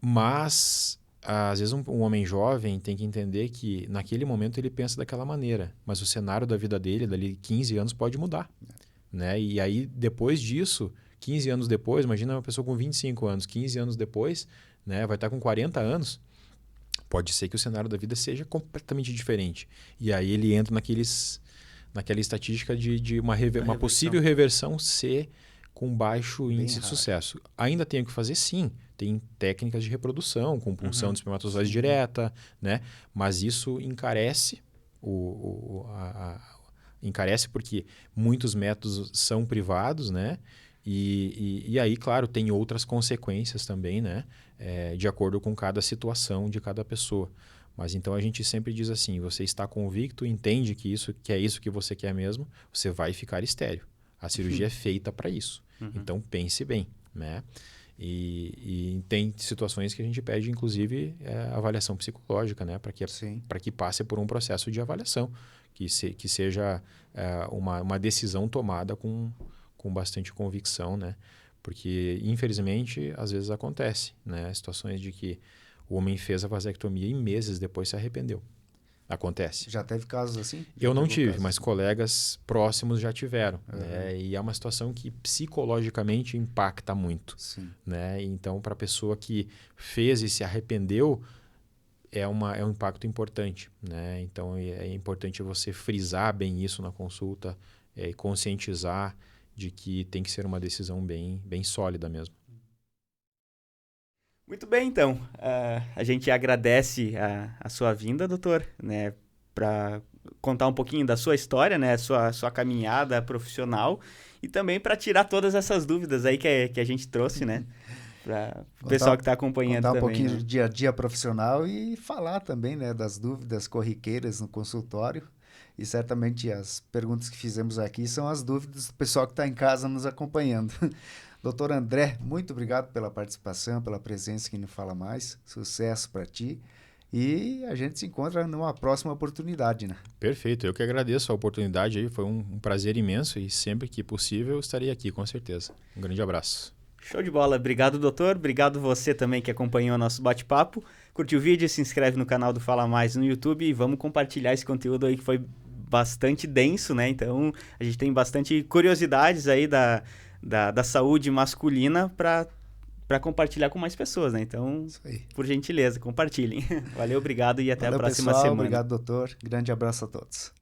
Mas, às vezes, um homem jovem tem que entender que naquele momento ele pensa daquela maneira, mas o cenário da vida dele, dali 15 anos, pode mudar. Né? E aí, depois disso, 15 anos depois, imagina uma pessoa com 25 anos, 15 anos depois, né, vai estar com 40 anos, pode ser que o cenário da vida seja completamente diferente. E aí ele entra naquela estatística de uma possível reversão ser com baixo índice de sucesso. Ainda tem o que fazer? Sim. Tem técnicas de reprodução, com punção de espermatozoides direta, né? Mas isso encarece encarece porque muitos métodos são privados, né? E aí, claro, tem outras consequências também, né? De acordo com cada situação de cada pessoa. Mas então a gente sempre diz assim, você está convicto, entende que é isso que você quer mesmo, você vai ficar estéril. A cirurgia é feita para isso. Então pense bem, né? E tem situações que a gente pede, inclusive, avaliação psicológica, né? Para que passe por um processo de avaliação, que seja uma decisão tomada com bastante convicção, né? Porque, infelizmente, às vezes acontece, né? Situações de que o homem fez a vasectomia e meses depois se arrependeu. Acontece. Já teve casos assim? Eu não tive, casos? mas colegas próximos já tiveram. Né? E é uma situação que psicologicamente impacta muito. Sim. Né? Então, para a pessoa que fez e se arrependeu, é um impacto importante. Né? Então, é importante você frisar bem isso na consulta e conscientizar de que tem que ser uma decisão bem, bem sólida mesmo. Muito bem, então. A gente agradece a sua vinda, doutor, né, para contar um pouquinho da sua história, né, sua caminhada profissional e também para tirar todas essas dúvidas aí que a gente trouxe, né, para o pessoal que está acompanhando contar também. um pouquinho né? do dia a dia profissional e falar também, né, das dúvidas corriqueiras no consultório. E certamente as perguntas que fizemos aqui são as dúvidas do pessoal que está em casa nos acompanhando. Doutor André, muito obrigado pela participação, pela presença aqui no Fala Mais. Sucesso para ti. E a gente se encontra numa próxima oportunidade, né? Perfeito, eu que agradeço a oportunidade aí, foi um prazer imenso e sempre que possível eu estarei aqui, com certeza. Um grande abraço. Show de bola. Obrigado, doutor. Obrigado você também que acompanhou o nosso bate-papo. Curtiu o vídeo, se inscreve no canal do Fala Mais no YouTube e vamos compartilhar esse conteúdo aí que foi bastante denso, né? Então, a gente tem bastante curiosidades aí da saúde masculina para compartilhar com mais pessoas, né? Então, por gentileza, compartilhem. Valeu, obrigado e até a próxima pessoal, semana. Obrigado, doutor. Grande abraço a todos.